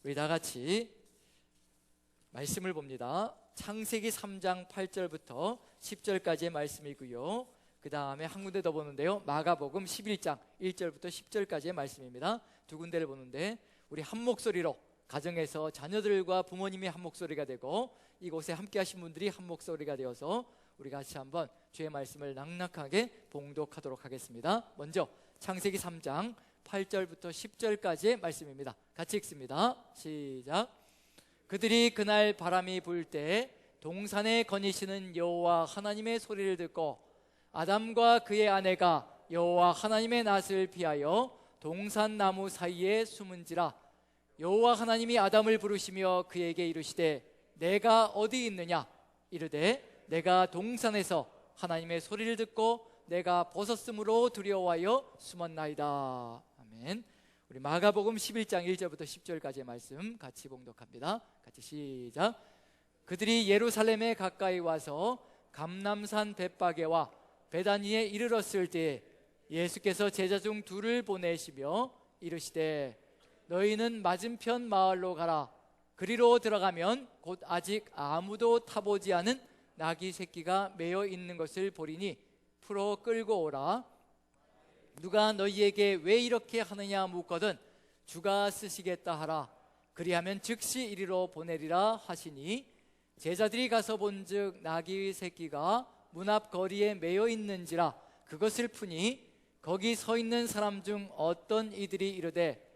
우리 다 같이 말씀을 봅니다. 창세기 3장 8절부터 10절까지의 말씀이고요. 그 다음에 한 군데 더 보는데요, 마가복음 11장 1절부터 10절까지의 말씀입니다. 두 군데를 보는데 우리 한 목소리로, 가정에서 자녀들과 부모님이 한 목소리가 되고 이곳에 함께 하신 분들이 한 목소리가 되어서 우리 같이 한번 주의 말씀을 낭낭하게 봉독하도록 하겠습니다. 먼저 창세기 3장 8절부터 10절까지의 말씀입니다. 같이 읽습니다. 시작. 그들이 그날 바람이 불 때 동산에 거니시는 여호와 하나님의 소리를 듣고 아담과 그의 아내가 여호와 하나님의 낯을 피하여 동산 나무 사이에 숨은지라. 여호와 하나님이 아담을 부르시며 그에게 이르시되 내가 어디 있느냐? 이르되 내가 동산에서 하나님의 소리를 듣고 내가 벗었으므로 두려워하여 숨었나이다. 아멘. 우리 마가복음 11장 1절부터 10절까지의 말씀 같이 봉독합니다. 같이 시작. 그들이 예루살렘에 가까이 와서 감람산 벳바게와 베다니에 이르렀을 때 예수께서 제자 중 둘을 보내시며 이르시되 너희는 맞은편 마을로 가라. 그리로 들어가면 곧 아직 아무도 타보지 않은 나귀 새끼가 매여 있는 것을 보리니 풀어 끌고 오라. 누가 너희에게 왜 이렇게 하느냐 묻거든 주가 쓰시겠다 하라. 그리하면 즉시 이리로 보내리라 하시니 제자들이 가서 본즉 나귀 새끼가 문 앞 거리에 매여 있는지라. 그것을 푸니 거기 서 있는 사람 중 어떤 이들이 이르되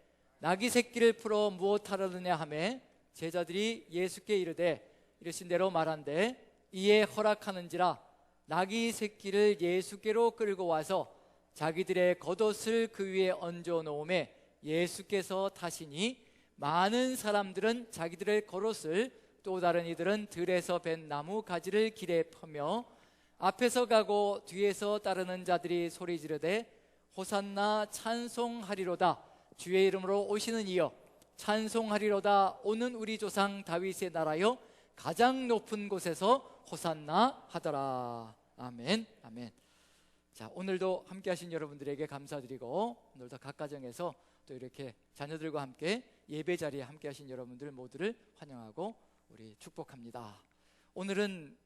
나귀 새끼를 풀어 무엇하려느냐 하매 제자들이 예수께 이르되 이르신 대로 말한대 이에 허락하는지라. 나귀 새끼를 예수께로 끌고 와서 자기들의 겉옷을 그 위에 얹어 놓음에 예수께서 타시니 많은 사람들은 자기들의 겉옷을, 또 다른 이들은 들에서 벤 나무 가지를 길에 퍼며 앞에서 가고 뒤에서 따르는 자들이 소리 지르되 호산나 찬송하리로다. 주의 이름으로 오시는 이여 찬송하리로다. 오는 우리 조상 다윗의 나라여 가장 높은 곳에서 호산나 하더라. 아멘. 아멘. 자, 오늘도 함께 하신 여러분들에게 감사드리고 오늘도 각 가정에서 또 이렇게 자녀들과 함께 예배 자리에 함께 하신 여러분들 모두를 환영하고 우리 축복합니다. 오늘은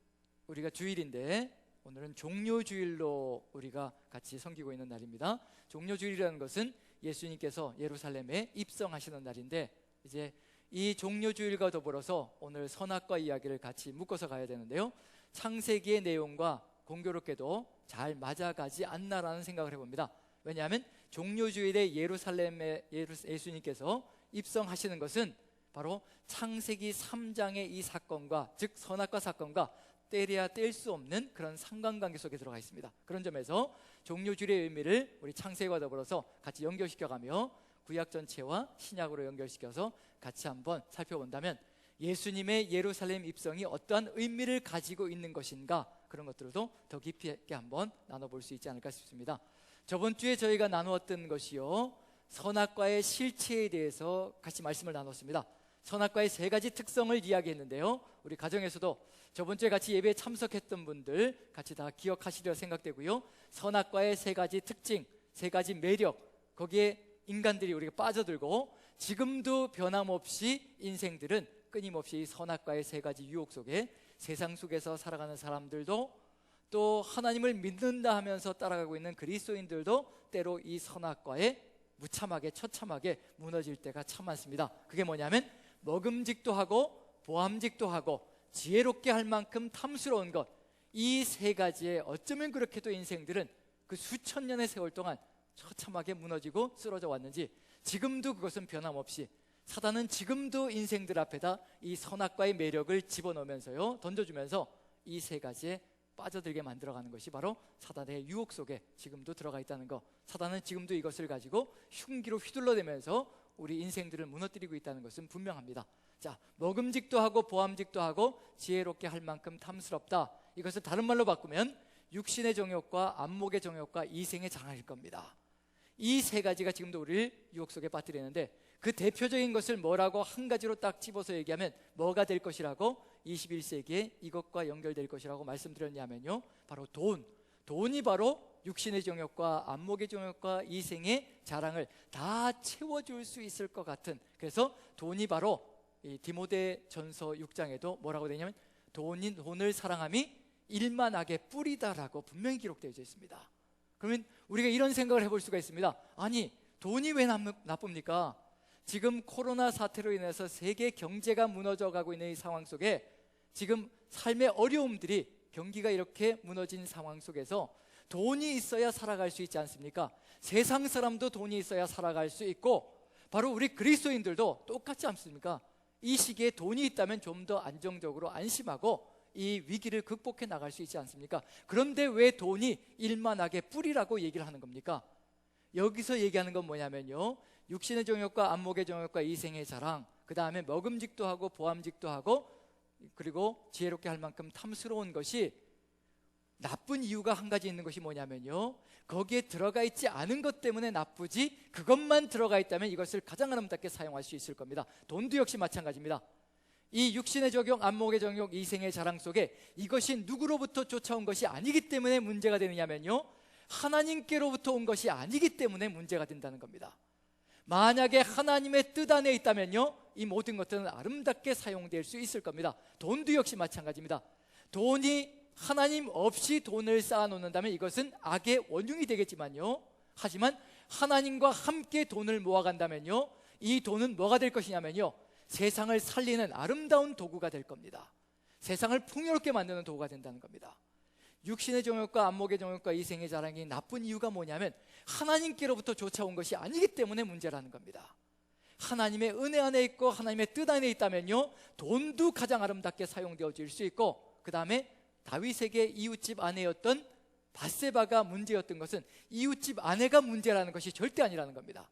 우리가 주일인데 오늘은 종료주일로 우리가 같이 섬기고 있는 날입니다. 종료주일이라는 것은 예수님께서 예루살렘에 입성하시는 날인데 이제 이 종료주일과 더불어서 오늘 선악과 이야기를 같이 묶어서 가야 되는데요, 창세기의 내용과 공교롭게도 잘 맞아가지 않나라는 생각을 해봅니다. 왜냐하면 종료주일에 예루살렘에 예수님께서 입성하시는 것은 바로 창세기 3장의 이 사건과, 즉 선악과 사건과 떼려야 뗄 수 없는 그런 상관관계 속에 들어가 있습니다. 그런 점에서 종료주일의 의미를 우리 창세기와 더불어서 같이 연결시켜가며 구약 전체와 신약으로 연결시켜서 같이 한번 살펴본다면 예수님의 예루살렘 입성이 어떠한 의미를 가지고 있는 것인가, 그런 것들도 더 깊이 있게 한번 나눠볼 수 있지 않을까 싶습니다. 저번 주에 저희가 나누었던 것이요, 선악과의 실체에 대해서 같이 말씀을 나눴습니다. 선악과의 세 가지 특성을 이야기했는데요, 우리 가정에서도 저번 주에 같이 예배에 참석했던 분들 같이 다 기억하시리라 생각되고요, 선악과의 세 가지 특징, 세 가지 매력, 거기에 인간들이 우리가 빠져들고 지금도 변함없이 인생들은 끊임없이 선악과의 세 가지 유혹 속에 세상 속에서 살아가는 사람들도, 또 하나님을 믿는다 하면서 따라가고 있는 그리스도인들도 때로 이 선악과에 무참하게 처참하게 무너질 때가 참 많습니다. 그게 뭐냐면 먹음직도 하고 보암직도 하고 지혜롭게 할 만큼 탐스러운 것, 이 세 가지에 어쩌면 그렇게도 인생들은 그 수천 년의 세월 동안 처참하게 무너지고 쓰러져 왔는지, 지금도 그것은 변함없이 사단은 지금도 인생들 앞에다 이 선악과의 매력을 집어넣으면서요, 던져주면서 이 세 가지에 빠져들게 만들어가는 것이 바로 사단의 유혹 속에 지금도 들어가 있다는 것. 사단은 지금도 이것을 가지고 흉기로 휘둘러대면서 우리 인생들을 무너뜨리고 있다는 것은 분명합니다. 자, 먹음직도 하고 보암직도 하고 지혜롭게 할 만큼 탐스럽다, 이것을 다른 말로 바꾸면 육신의 정욕과 안목의 정욕과 이생의 장악일 겁니다. 이 세 가지가 지금도 우리를 유혹 속에 빠뜨리는데, 그 대표적인 것을 뭐라고 한 가지로 딱 집어서 얘기하면 뭐가 될 것이라고 21세기에 이것과 연결될 것이라고 말씀드렸냐면요, 바로 돈이 바로 육신의 정욕과 안목의 정욕과 이생의 자랑을 다 채워줄 수 있을 것 같은, 그래서 돈이 바로 이 디모데 전서 6장에도 뭐라고 되냐면 돈을 사랑함이 일만 악의 뿌리다라고 분명히 기록되어 있습니다. 그러면 우리가 이런 생각을 해볼 수가 있습니다. 아니, 돈이 왜 나쁩니까? 지금 코로나 사태로 인해서 세계 경제가 무너져 가고 있는 이 상황 속에, 지금 삶의 어려움들이, 경기가 이렇게 무너진 상황 속에서 돈이 있어야 살아갈 수 있지 않습니까? 세상 사람도 돈이 있어야 살아갈 수 있고, 바로 우리 그리스도인들도 똑같지 않습니까? 이 시기에 돈이 있다면 좀 더 안정적으로 안심하고 이 위기를 극복해 나갈 수 있지 않습니까? 그런데 왜 돈이 일만하게 뿌리라고 얘기를 하는 겁니까? 여기서 얘기하는 건 뭐냐면요, 육신의 정욕과 안목의 정욕과 이생의 자랑, 그 다음에 먹음직도 하고 보암직도 하고, 그리고 지혜롭게 할 만큼 탐스러운 것이 나쁜 이유가 한 가지 있는 것이 뭐냐면요, 거기에 들어가 있지 않은 것 때문에 나쁘지, 그것만 들어가 있다면 이것을 가장 아름답게 사용할 수 있을 겁니다. 돈도 역시 마찬가지입니다. 이 육신의 정욕, 안목의 정욕, 이생의 자랑 속에 이것이 누구로부터 쫓아온 것이 아니기 때문에 문제가 되느냐면요, 하나님께로부터 온 것이 아니기 때문에 문제가 된다는 겁니다. 만약에 하나님의 뜻 안에 있다면요, 이 모든 것들은 아름답게 사용될 수 있을 겁니다. 돈도 역시 마찬가지입니다. 돈이 하나님 없이 돈을 쌓아놓는다면 이것은 악의 원흉이 되겠지만요, 하지만 하나님과 함께 돈을 모아간다면요, 이 돈은 뭐가 될 것이냐면요, 세상을 살리는 아름다운 도구가 될 겁니다. 세상을 풍요롭게 만드는 도구가 된다는 겁니다. 육신의 정욕과 안목의 정욕과 이생의 자랑이 나쁜 이유가 뭐냐면 하나님께로부터 쫓아온 것이 아니기 때문에 문제라는 겁니다. 하나님의 은혜 안에 있고 하나님의 뜻 안에 있다면요, 돈도 가장 아름답게 사용되어질 수 있고, 그 다음에 다윗에게 이웃집 아내였던 밧세바가 문제였던 것은 이웃집 아내가 문제라는 것이 절대 아니라는 겁니다.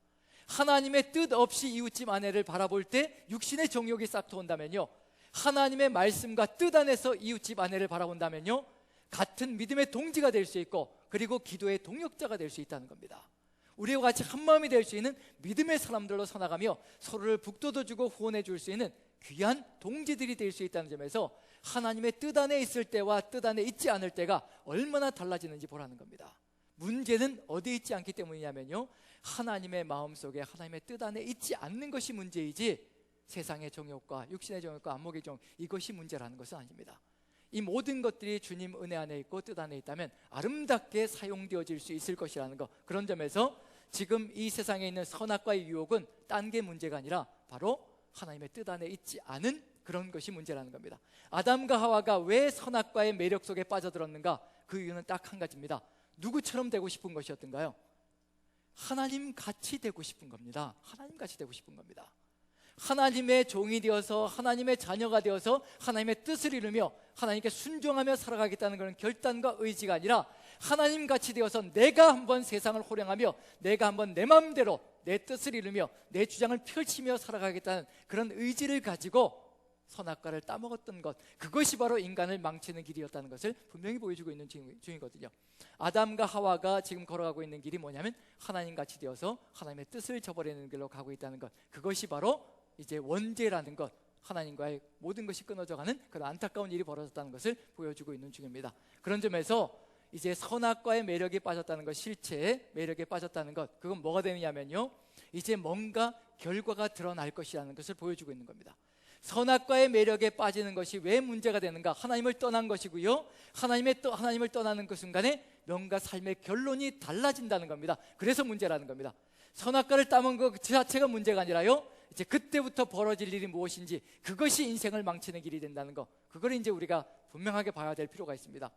하나님의 뜻 없이 이웃집 아내를 바라볼 때 육신의 정욕이 싹 도온다면요, 하나님의 말씀과 뜻 안에서 이웃집 아내를 바라본다면요, 같은 믿음의 동지가 될 수 있고, 그리고 기도의 동역자가 될 수 있다는 겁니다. 우리와 같이 한마음이 될 수 있는 믿음의 사람들로 서나가며 서로를 북돋워주고 후원해 줄 수 있는 귀한 동지들이 될 수 있다는 점에서 하나님의 뜻 안에 있을 때와 뜻 안에 있지 않을 때가 얼마나 달라지는지 보라는 겁니다. 문제는 어디에 있지 않기 때문이냐면요, 하나님의 마음속에 하나님의 뜻 안에 있지 않는 것이 문제이지 세상의 정욕과 육신의 정욕과 안목의 정욕, 이것이 문제라는 것은 아닙니다. 이 모든 것들이 주님 은혜 안에 있고 뜻 안에 있다면 아름답게 사용되어질 수 있을 것이라는 것, 그런 점에서 지금 이 세상에 있는 선악과의 유혹은 딴 게 문제가 아니라 바로 하나님의 뜻 안에 있지 않은 그런 것이 문제라는 겁니다. 아담과 하와가 왜 선악과의 매력 속에 빠져들었는가? 그 이유는 딱 한 가지입니다. 누구처럼 되고 싶은 것이었던가요? 하나님 같이 되고 싶은 겁니다. 하나님 같이 되고 싶은 겁니다. 하나님의 종이 되어서 하나님의 자녀가 되어서 하나님의 뜻을 이루며 하나님께 순종하며 살아가겠다는 그런 결단과 의지가 아니라 하나님 같이 되어서 내가 한번 세상을 호령하며 내가 한번 내 마음대로 내 뜻을 이루며 내 주장을 펼치며 살아가겠다는 그런 의지를 가지고 선악과를 따먹었던 것, 그것이 바로 인간을 망치는 길이었다는 것을 분명히 보여주고 있는 중이거든요. 아담과 하와가 지금 걸어가고 있는 길이 뭐냐면 하나님같이 되어서 하나님의 뜻을 저버리는 길로 가고 있다는 것, 그것이 바로 이제 원죄라는 것, 하나님과의 모든 것이 끊어져가는 그런 안타까운 일이 벌어졌다는 것을 보여주고 있는 중입니다. 그런 점에서 이제 선악과의 매력에 빠졌다는 것, 실체의 매력에 빠졌다는 것, 그건 뭐가 되느냐면요, 이제 뭔가 결과가 드러날 것이라는 것을 보여주고 있는 겁니다. 선악과의 매력에 빠지는 것이 왜 문제가 되는가? 하나님을 떠난 것이고요, 하나님을 떠나는 그 순간에 뭔가 삶의 결론이 달라진다는 겁니다. 그래서 문제라는 겁니다. 선악과를 따먹은 것 자체가 문제가 아니라요, 이제 그때부터 벌어질 일이 무엇인지, 그것이 인생을 망치는 길이 된다는 것, 그걸 이제 우리가 분명하게 봐야 될 필요가 있습니다.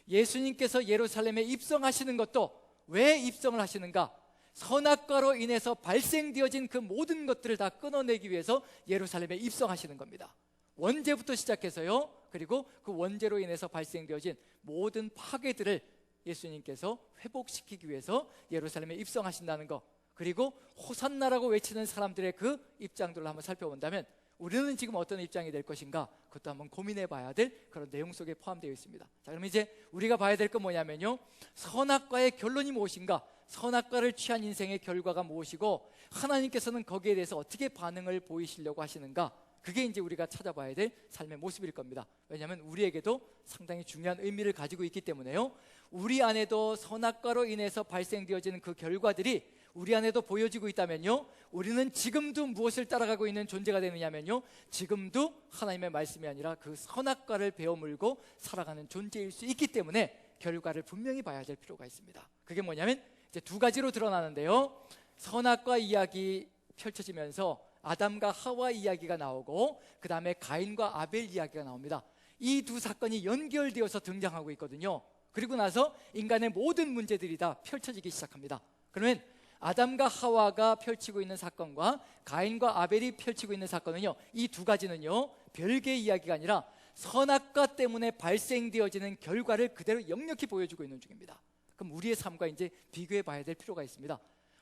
예수님께서 예루살렘에 입성하시는 것도 왜 입성을 하시는가? 선악과로 인해서 발생되어진 그 모든 것들을 다 끊어내기 위해서 예루살렘에 입성하시는 겁니다. 원죄부터 시작해서요, 그리고 그 원죄로 인해서 발생되어진 모든 파괴들을 예수님께서 회복시키기 위해서 예루살렘에 입성하신다는 것, 그리고 호산나라고 외치는 사람들의 그 입장들을 한번 살펴본다면 우리는 지금 어떤 입장이 될 것인가, 그것도 한번 고민해 봐야 될 그런 내용 속에 포함되어 있습니다. 자, 그럼 이제 우리가 봐야 될 건 뭐냐면요, 선악과의 결론이 무엇인가, 선악과를 취한 인생의 결과가 무엇이고 하나님께서는 거기에 대해서 어떻게 반응을 보이시려고 하시는가, 그게 이제 우리가 찾아봐야 될 삶의 모습일 겁니다. 왜냐하면 우리에게도 상당히 중요한 의미를 가지고 있기 때문에요. 우리 안에도 선악과로 인해서 발생되어지는 그 결과들이 우리 안에도 보여지고 있다면요, 우리는 지금도 무엇을 따라가고 있는 존재가 되느냐면요, 지금도 하나님의 말씀이 아니라 그 선악과를 베어물고 살아가는 존재일 수 있기 때문에 결과를 분명히 봐야 될 필요가 있습니다. 그게 뭐냐면 이제 두 가지로 드러나는데요, 선악과 이야기 펼쳐지면서 아담과 하와 이야기가 나오고 그 다음에 가인과 아벨 이야기가 나옵니다. 이 두 사건이 연결되어서 등장하고 있거든요. 그리고 나서 인간의 모든 문제들이 다 펼쳐지기 시작합니다. 그러면 아담과 하와가 펼치고 있는 사건과 가인과 아벨이 펼치고 있는 사건은요, 이 두 가지는요 별개의 이야기가 아니라 선악과 때문에 발생되어지는 결과를 그대로 역력히 보여주고 있는 중입니다. 그럼 우리의 삶과 이제 비교해 봐야 될 필요가 있습니다.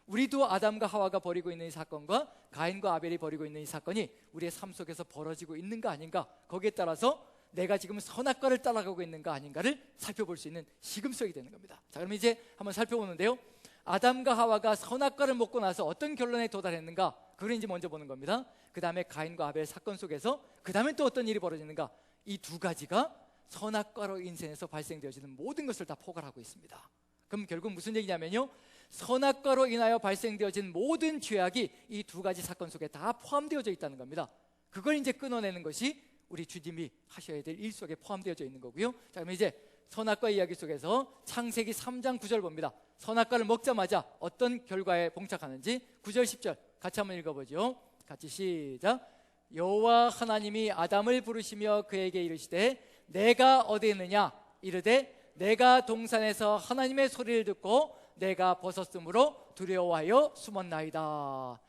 우리도 아담과 하와가 벌이고 있는 이 사건과 가인과 아벨이 벌이고 있는 이 사건이 우리의 삶 속에서 벌어지고 있는가 아닌가, 거기에 따라서 내가 지금 선악과를 따라가고 있는가 아닌가를 살펴볼 수 있는 시금석이 되는 겁니다. 자, 그럼 이제 한번 살펴보는데요, 아담과 하와가 선악과를 먹고 나서 어떤 결론에 도달했는가, 그걸 이제 먼저 보는 겁니다. 그 다음에 가인과 아벨 사건 속에서 그 다음에 또 어떤 일이 벌어지는가, 이 두 가지가 선악과로 인생에서 발생되어지는 모든 것을 다 포괄하고 있습니다. 그럼 결국 무슨 얘기냐면요, 선악과로 인하여 발생되어진 모든 죄악이 이 두 가지 사건 속에 다 포함되어져 있다는 겁니다. 그걸 이제 끊어내는 것이 우리 주님이 하셔야 될 일 속에 포함되어져 있는 거고요. 자, 그럼 이제 선악과 이야기 속에서 창세기 3장 9절 봅니다. 선악과를 먹자마자 어떤 결과에 봉착하는지 9절 10절 같이 한번 읽어보죠. 같이 시작. 여호와 하나님이 아담을 부르시며 그에게 이르시되 내가 어디 있느냐, 이르되 내가 동산에서 하나님의 소리를 듣고 내가 벗었으므로 두려워하여 숨었나이다.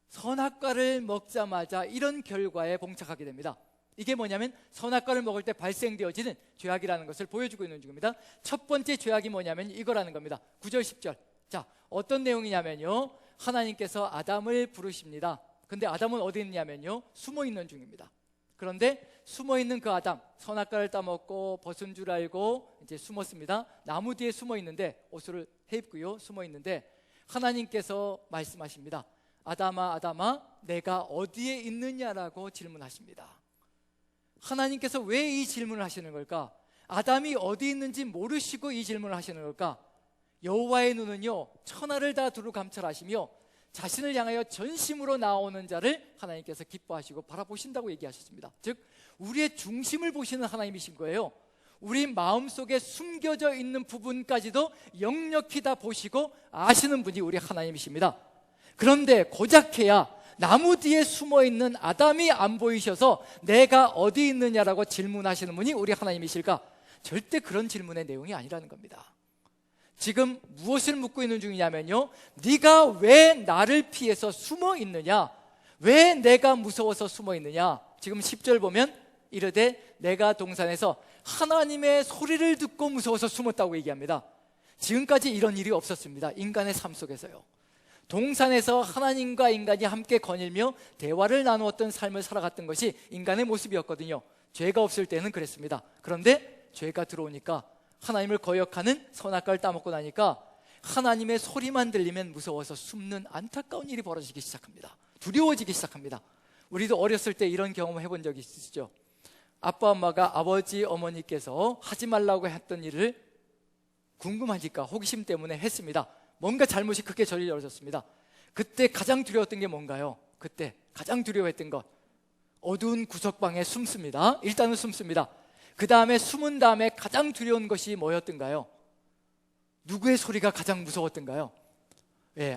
선악과를 먹자마자 이런 결과에 봉착하게 됩니다. 이게 뭐냐면 선악과를 먹을 때 발생되어지는 죄악이라는 것을 보여주고 있는 중입니다. 첫 번째 죄악이 뭐냐면 이거라는 겁니다. 9절 10절. 자, 어떤 내용이냐면요, 하나님께서 아담을 부르십니다. 근데 아담은 어디 있냐면요, 숨어 있는 중입니다. 그런데 숨어 있는 그 아담, 선악과를 따먹고 벗은 줄 알고 이제 숨었습니다. 나무 뒤에 숨어 있는데, 옷을 해입고요, 숨어 있는데 하나님께서 말씀하십니다. 아담아, 아담아, 내가 어디에 있느냐라고 질문하십니다. 하나님께서 왜 이 질문을 하시는 걸까? 아담이 어디 있는지 모르시고 이 질문을 하시는 걸까? 여호와의 눈은요 천하를 다 두루 감찰하시며 자신을 향하여 전심으로 나오는 자를 하나님께서 기뻐하시고 바라보신다고 얘기하셨습니다. 즉 우리의 중심을 보시는 하나님이신 거예요. 우리 마음속에 숨겨져 있는 부분까지도 역력히 다 보시고 아시는 분이 우리 하나님이십니다. 그런데 고작해야 나무 뒤에 숨어있는 아담이 안 보이셔서 내가 어디 있느냐라고 질문하시는 분이 우리 하나님이실까? 절대 그런 질문의 내용이 아니라는 겁니다. 지금 무엇을 묻고 있는 중이냐면요, 네가 왜 나를 피해서 숨어 있느냐, 왜 내가 무서워서 숨어 있느냐. 지금 10절 보면 이르되 내가 동산에서 하나님의 소리를 듣고 무서워서 숨었다고 얘기합니다. 지금까지 이런 일이 없었습니다. 인간의 삶 속에서요. 동산에서 하나님과 인간이 함께 거닐며 대화를 나누었던 삶을 살아갔던 것이 인간의 모습이었거든요. 죄가 없을 때는 그랬습니다. 그런데 죄가 들어오니까, 하나님을 거역하는 선악과를 따먹고 나니까 하나님의 소리만 들리면 무서워서 숨는 안타까운 일이 벌어지기 시작합니다. 두려워지기 시작합니다. 우리도 어렸을 때 이런 경험을 해본 적이 있으시죠? 아빠 엄마가 아버지 어머니께서 하지 말라고 했던 일을 궁금하니까 호기심 때문에 했습니다. 뭔가 잘못이 크게 저질러졌습니다. 그때 가장 두려웠던 게 뭔가요? 그때 가장 두려워했던 것, 어두운 구석방에 숨습니다. 일단은 숨습니다. 그 다음에 숨은 다음에 가장 두려운 것이 뭐였던가요? 누구의 소리가 가장 무서웠던가요?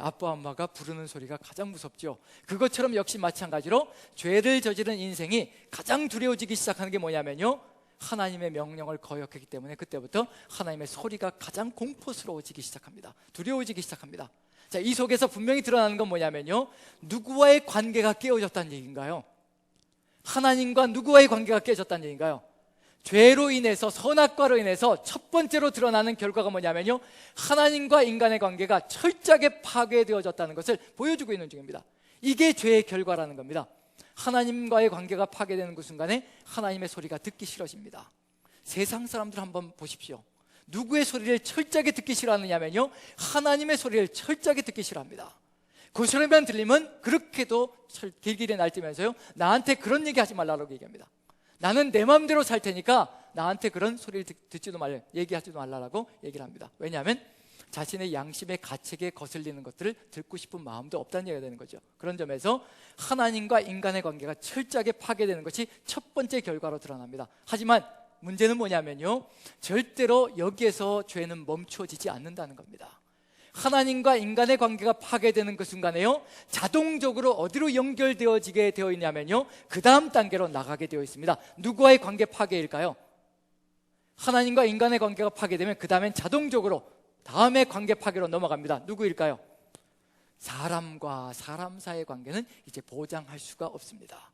아빠 엄마가 부르는 소리가 가장 무섭죠. 그것처럼 역시 마찬가지로 죄를 저지른 인생이 가장 두려워지기 시작하는 게 뭐냐면요, 하나님의 명령을 거역했기 때문에 그때부터 하나님의 소리가 가장 공포스러워지기 시작합니다. 두려워지기 시작합니다. 자, 이 속에서 분명히 드러나는 건 뭐냐면요, 누구와의 관계가 깨어졌다는 얘기인가요? 하나님과 누구와의 관계가 깨어졌다는 얘기인가요? 죄로 인해서, 선악과로 인해서 첫 번째로 드러나는 결과가 뭐냐면요, 하나님과 인간의 관계가 철저하게 파괴되어졌다는 것을 보여주고 있는 중입니다. 이게 죄의 결과라는 겁니다. 하나님과의 관계가 파괴되는 그 순간에 하나님의 소리가 듣기 싫어집니다. 세상 사람들 한번 보십시오. 누구의 소리를 철저하게 듣기 싫어하느냐면요, 하나님의 소리를 철저하게 듣기 싫어합니다. 그 소리만 들리면 그렇게도 길길이 날뛰면서요, 나한테 그런 얘기 하지 말라고 얘기합니다. 나는 내 마음대로 살 테니까 나한테 그런 소리를 듣지도 말라, 얘기하지도 말라라고 얘기를 합니다. 왜냐하면 자신의 양심의 가책에 거슬리는 것들을 듣고 싶은 마음도 없다는 얘기가 되는 거죠. 그런 점에서 하나님과 인간의 관계가 철저하게 파괴되는 것이 첫 번째 결과로 드러납니다. 하지만 문제는 뭐냐면요, 절대로 여기에서 죄는 멈춰지지 않는다는 겁니다. 하나님과 인간의 관계가 파괴되는 그 순간에요, 자동적으로 어디로 연결되어지게 되어 있냐면요, 그 다음 단계로 나가게 되어 있습니다. 누구와의 관계 파괴일까요? 하나님과 인간의 관계가 파괴되면 그 다음엔 자동적으로 다음의 관계 파괴로 넘어갑니다. 누구일까요? 사람과 사람 사이의 관계는 이제 보장할 수가 없습니다.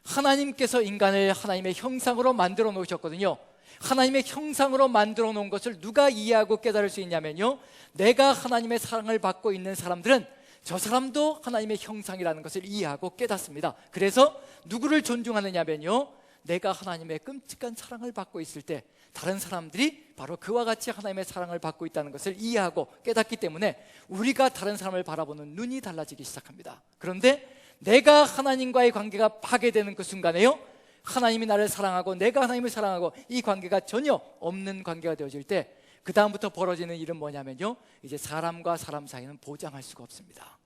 하나님께서 인간을 하나님의 형상으로 만들어 놓으셨거든요. 하나님의 형상으로 만들어 놓은 것을 누가 이해하고 깨달을 수 있냐면요, 내가 하나님의 사랑을 받고 있는 사람들은 저 사람도 하나님의 형상이라는 것을 이해하고 깨닫습니다. 그래서 누구를 존중하느냐면요, 내가 하나님의 끔찍한 사랑을 받고 있을 때 다른 사람들이 바로 그와 같이 하나님의 사랑을 받고 있다는 것을 이해하고 깨닫기 때문에 우리가 다른 사람을 바라보는 눈이 달라지기 시작합니다. 그런데 내가 하나님과의 관계가 파괴되는 그 순간에요, 하나님이 나를 사랑하고 내가 하나님을 사랑하고 이 관계가 전혀 없는 관계가 되어질 때 그 다음부터 벌어지는 일은 뭐냐면요, 이제 사람과 사람 사이는 보장할 수가 없습니다.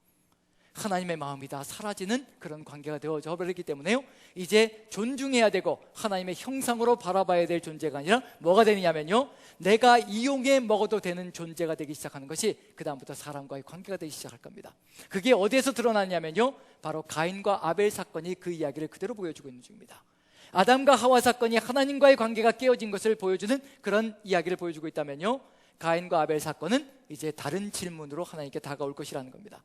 하나님의 마음이 다 사라지는 그런 관계가 되어져 버리기 때문에요, 이제 존중해야 되고 하나님의 형상으로 바라봐야 될 존재가 아니라 뭐가 되느냐면요, 내가 이용해 먹어도 되는 존재가 되기 시작하는 것이 그 다음부터 사람과의 관계가 되기 시작할 겁니다. 그게 어디에서 드러나냐면요, 바로 가인과 아벨 사건이 그 이야기를 그대로 보여주고 있는 중입니다. 아담과 하와 사건이 하나님과의 관계가 깨어진 것을 보여주는 그런 이야기를 보여주고 있다면요, 가인과 아벨 사건은 이제 다른 질문으로 하나님께 다가올 것이라는 겁니다.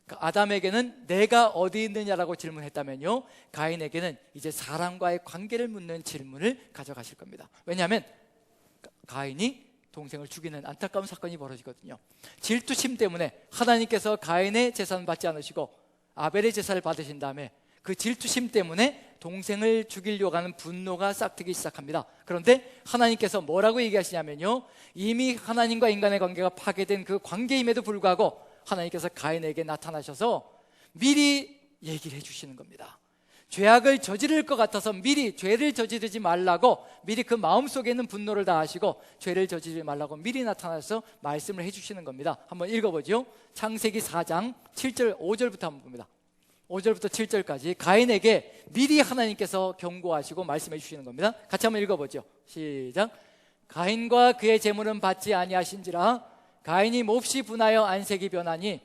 아담에게는 내가 어디 있느냐라고 질문했다면요, 가인에게는 이제 사람과의 관계를 묻는 질문을 가져가실 겁니다. 왜냐하면 가인이 동생을 죽이는 안타까운 사건이 벌어지거든요. 질투심 때문에 하나님께서 가인의 재산을 받지 않으시고 아벨의 제사를 받으신 다음에 그 질투심 때문에 동생을 죽이려고 하는 분노가 싹트기 시작합니다. 그런데 하나님께서 뭐라고 얘기하시냐면요, 이미 하나님과 인간의 관계가 파괴된 그 관계임에도 불구하고 하나님께서 가인에게 나타나셔서 미리 얘기를 해주시는 겁니다. 죄악을 저지를 것 같아서 미리 죄를 저지르지 말라고, 미리 그 마음속에 있는 분노를 다 아시고 죄를 저지르지 말라고 미리 나타나서 말씀을 해주시는 겁니다. 한번 읽어보죠. 창세기 4장 7절 5절부터 한번 봅니다. 5절부터 7절까지 가인에게 미리 하나님께서 경고하시고 말씀해 주시는 겁니다. 같이 한번 읽어보죠. 시작. 가인과 그의 재물은 받지 아니하신지라 가인이 몹시 분하여 안색이 변하니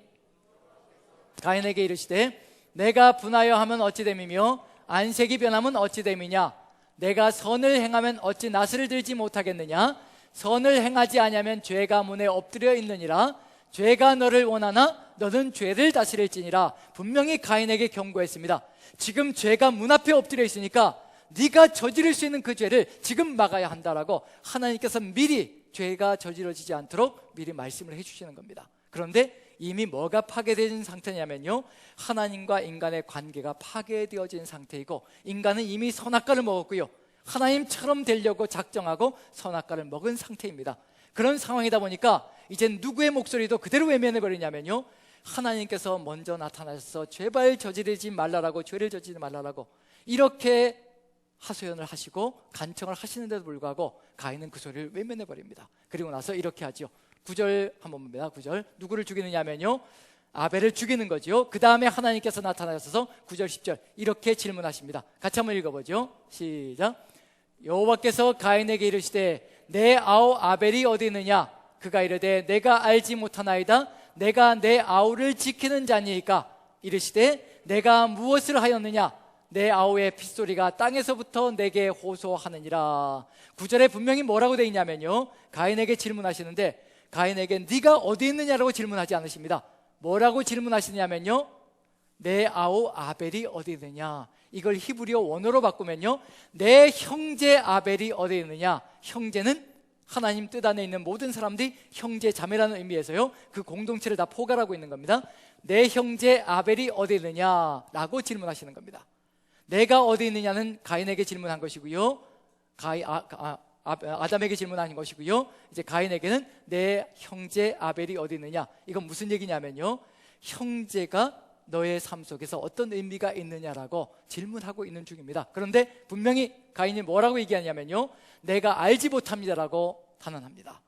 가인에게 이르시되 내가 분하여 하면 어찌 됨이며 안색이 변하면 어찌 됨이냐, 내가 선을 행하면 어찌 낫을 들지 못하겠느냐, 선을 행하지 아니하면 죄가 문에 엎드려 있느니라, 죄가 너를 원하나 너는 죄를 다스릴지니라. 분명히 가인에게 경고했습니다. 지금 죄가 문 앞에 엎드려 있으니까 네가 저지를 수 있는 그 죄를 지금 막아야 한다라고 하나님께서 미리 죄가 저지러지지 않도록 미리 말씀을 해주시는 겁니다. 그런데 이미 뭐가 파괴된 상태냐면요, 하나님과 인간의 관계가 파괴되어진 상태이고 인간은 이미 선악과를 먹었고요, 하나님처럼 되려고 작정하고 선악과를 먹은 상태입니다. 그런 상황이다 보니까 이제 누구의 목소리도 그대로 외면해버리냐면요, 하나님께서 먼저 나타나셔서 제발 저지르지 말라라고, 죄를 저지르지 말라라고 이렇게 하소연을 하시고 간청을 하시는데도 불구하고 가인은 그 소리를 외면해버립니다. 그리고 나서 이렇게 하죠. 9절 한번 봅니다. 9절 누구를 죽이느냐면요, 아벨을 죽이는 거죠. 그 다음에 하나님께서 나타나셔서 9절 10절 이렇게 질문하십니다. 같이 한번 읽어보죠. 시작. 여호와께서 가인에게 이르시되 내 아우 아벨이 어디 있느냐, 그가 이르되 내가 알지 못하나이다. 내가 내 아우를 지키는 자니이까. 이르시되 내가 무엇을 하였느냐, 내 아우의 핏소리가 땅에서부터 내게 호소하느니라. 9절에 분명히 뭐라고 되어 있냐면요, 가인에게 질문하시는데 가인에게 네가 어디 있느냐라고 질문하지 않으십니다. 뭐라고 질문하시냐면요, 내 아우 아벨이 어디 있느냐. 이걸 히브리어 원어로 바꾸면요, 내 형제 아벨이 어디 있느냐. 형제는 하나님 뜻 안에 있는 모든 사람들이 형제 자매라는 의미에서요, 그 공동체를 다 포괄하고 있는 겁니다. 내 형제 아벨이 어디 있느냐라고 질문하시는 겁니다. 내가 어디 있느냐는 가인에게 질문한 것이고요, 아담에게 질문한 것이고요, 이제 가인에게는 내 형제 아벨이 어디 있느냐. 이건 무슨 얘기냐면요, 형제가 너의 삶 속에서 어떤 의미가 있느냐라고 질문하고 있는 중입니다. 그런데 분명히 가인이 뭐라고 얘기하냐면요, 내가 알지 못합니다라고 단언합니다.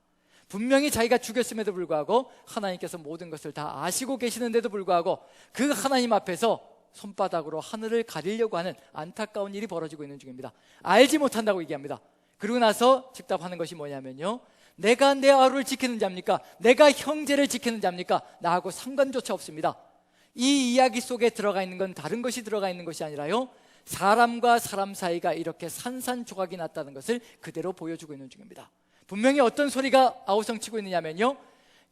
분명히 자기가 죽였음에도 불구하고 하나님께서 모든 것을 다 아시고 계시는데도 불구하고 그 하나님 앞에서 손바닥으로 하늘을 가리려고 하는 안타까운 일이 벌어지고 있는 중입니다. 알지 못한다고 얘기합니다. 그러고 나서 즉답하는 것이 뭐냐면요, 내가 내 하루를 지키는 자입니까? 내가 형제를 지키는 자입니까? 나하고 상관조차 없습니다. 이 이야기 속에 들어가 있는 건 다른 것이 들어가 있는 것이 아니라요, 사람과 사람 사이가 이렇게 산산조각이 났다는 것을 그대로 보여주고 있는 중입니다. 분명히 어떤 소리가 아우성치고 있느냐면요,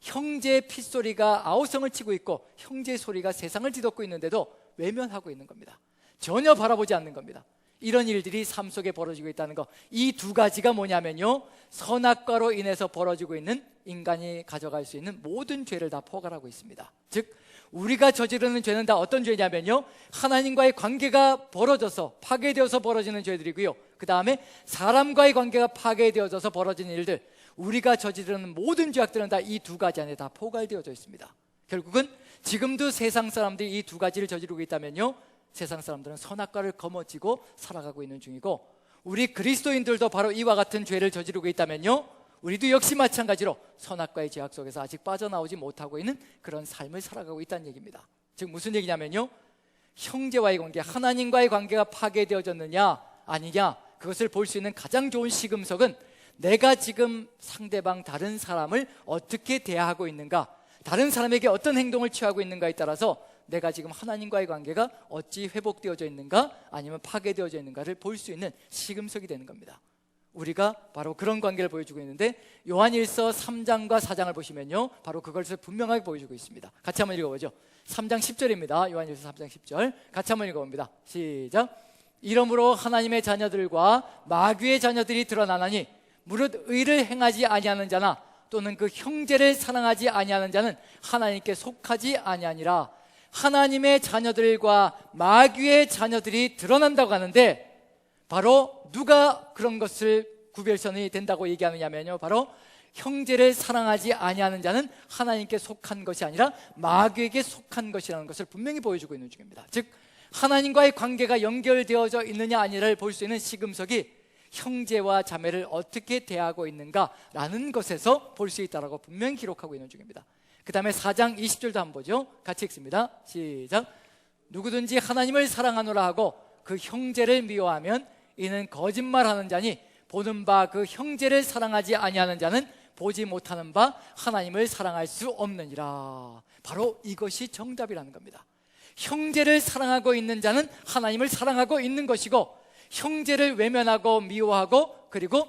형제의 핏소리가 아우성을 치고 있고 형제의 소리가 세상을 뒤덮고 있는데도 외면하고 있는 겁니다. 전혀 바라보지 않는 겁니다. 이런 일들이 삶 속에 벌어지고 있다는 것, 이 두 가지가 뭐냐면요, 선악과로 인해서 벌어지고 있는 인간이 가져갈 수 있는 모든 죄를 다 포괄하고 있습니다. 즉 우리가 저지르는 죄는 다 어떤 죄냐면요, 하나님과의 관계가 벌어져서 파괴되어서 벌어지는 죄들이고요, 그 다음에 사람과의 관계가 파괴되어져서 벌어지는 일들, 우리가 저지르는 모든 죄악들은 다 이 두 가지 안에 다 포괄되어져 있습니다. 결국은 지금도 세상 사람들이 이 두 가지를 저지르고 있다면요, 세상 사람들은 선악과를 거머쥐고 살아가고 있는 중이고, 우리 그리스도인들도 바로 이와 같은 죄를 저지르고 있다면요, 우리도 역시 마찬가지로 선악과의 죄악 속에서 아직 빠져나오지 못하고 있는 그런 삶을 살아가고 있다는 얘기입니다. 즉 무슨 얘기냐면요, 형제와의 관계, 하나님과의 관계가 파괴되어졌느냐 아니냐, 그것을 볼 수 있는 가장 좋은 시금석은 내가 지금 상대방 다른 사람을 어떻게 대하고 있는가, 다른 사람에게 어떤 행동을 취하고 있는가에 따라서 내가 지금 하나님과의 관계가 어찌 회복되어져 있는가 아니면 파괴되어져 있는가를 볼 수 있는 시금석이 되는 겁니다. 우리가 바로 그런 관계를 보여주고 있는데, 요한일서 3장과 4장을 보시면요, 바로 그것을 분명하게 보여주고 있습니다. 같이 한번 읽어보죠. 3장 10절입니다. 요한일서 3장 10절 같이 한번 읽어봅니다. 시작. 이러므로 하나님의 자녀들과 마귀의 자녀들이 드러나나니 무릇 의를 행하지 아니하는 자나 또는 그 형제를 사랑하지 아니하는 자는 하나님께 속하지 아니하니라. 하나님의 자녀들과 마귀의 자녀들이 드러난다고 하는데, 바로 누가 그런 것을 구별선이 된다고 얘기하느냐면요, 바로 형제를 사랑하지 아니하는 자는 하나님께 속한 것이 아니라 마귀에게 속한 것이라는 것을 분명히 보여주고 있는 중입니다. 즉 하나님과의 관계가 연결되어져 있느냐 아니냐를 볼 수 있는 시금석이 형제와 자매를 어떻게 대하고 있는가라는 것에서 볼 수 있다고 분명히 기록하고 있는 중입니다. 그 다음에 4장 20절도 한번 보죠. 같이 읽습니다. 시작. 누구든지 하나님을 사랑하노라 하고 그 형제를 미워하면 이는 거짓말하는 자니 보는 바 그 형제를 사랑하지 아니하는 자는 보지 못하는 바 하나님을 사랑할 수 없느니라. 바로 이것이 정답이라는 겁니다. 형제를 사랑하고 있는 자는 하나님을 사랑하고 있는 것이고, 형제를 외면하고 미워하고 그리고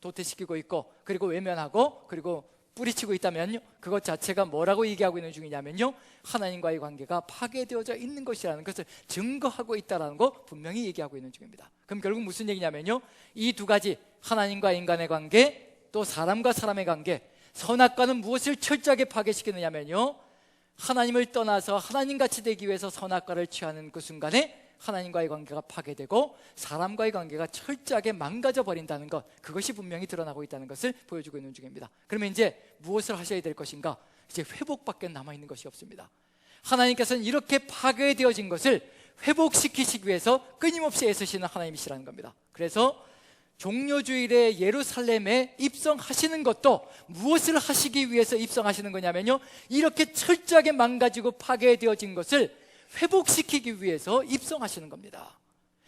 도태시키고 있고 그리고 외면하고 그리고 뿌리치고 있다면요, 그것 자체가 뭐라고 얘기하고 있는 중이냐면요, 하나님과의 관계가 파괴되어져 있는 것이라는 것을 증거하고 있다는 거 분명히 얘기하고 있는 중입니다. 그럼 결국 무슨 얘기냐면요, 이 두 가지, 하나님과 인간의 관계 또 사람과 사람의 관계, 선악과는 무엇을 철저하게 파괴시키느냐면요, 하나님을 떠나서 하나님같이 되기 위해서 선악과를 취하는 그 순간에 하나님과의 관계가 파괴되고 사람과의 관계가 철저하게 망가져 버린다는 것, 그것이 분명히 드러나고 있다는 것을 보여주고 있는 중입니다. 그러면 이제 무엇을 하셔야 될 것인가? 이제 회복밖에 남아있는 것이 없습니다. 하나님께서는 이렇게 파괴되어진 것을 회복시키시기 위해서 끊임없이 애쓰시는 하나님이시라는 겁니다. 그래서 종료주일에 예루살렘에 입성하시는 것도 무엇을 하시기 위해서 입성하시는 거냐면요, 이렇게 철저하게 망가지고 파괴되어진 것을 회복시키기 위해서 입성하시는 겁니다.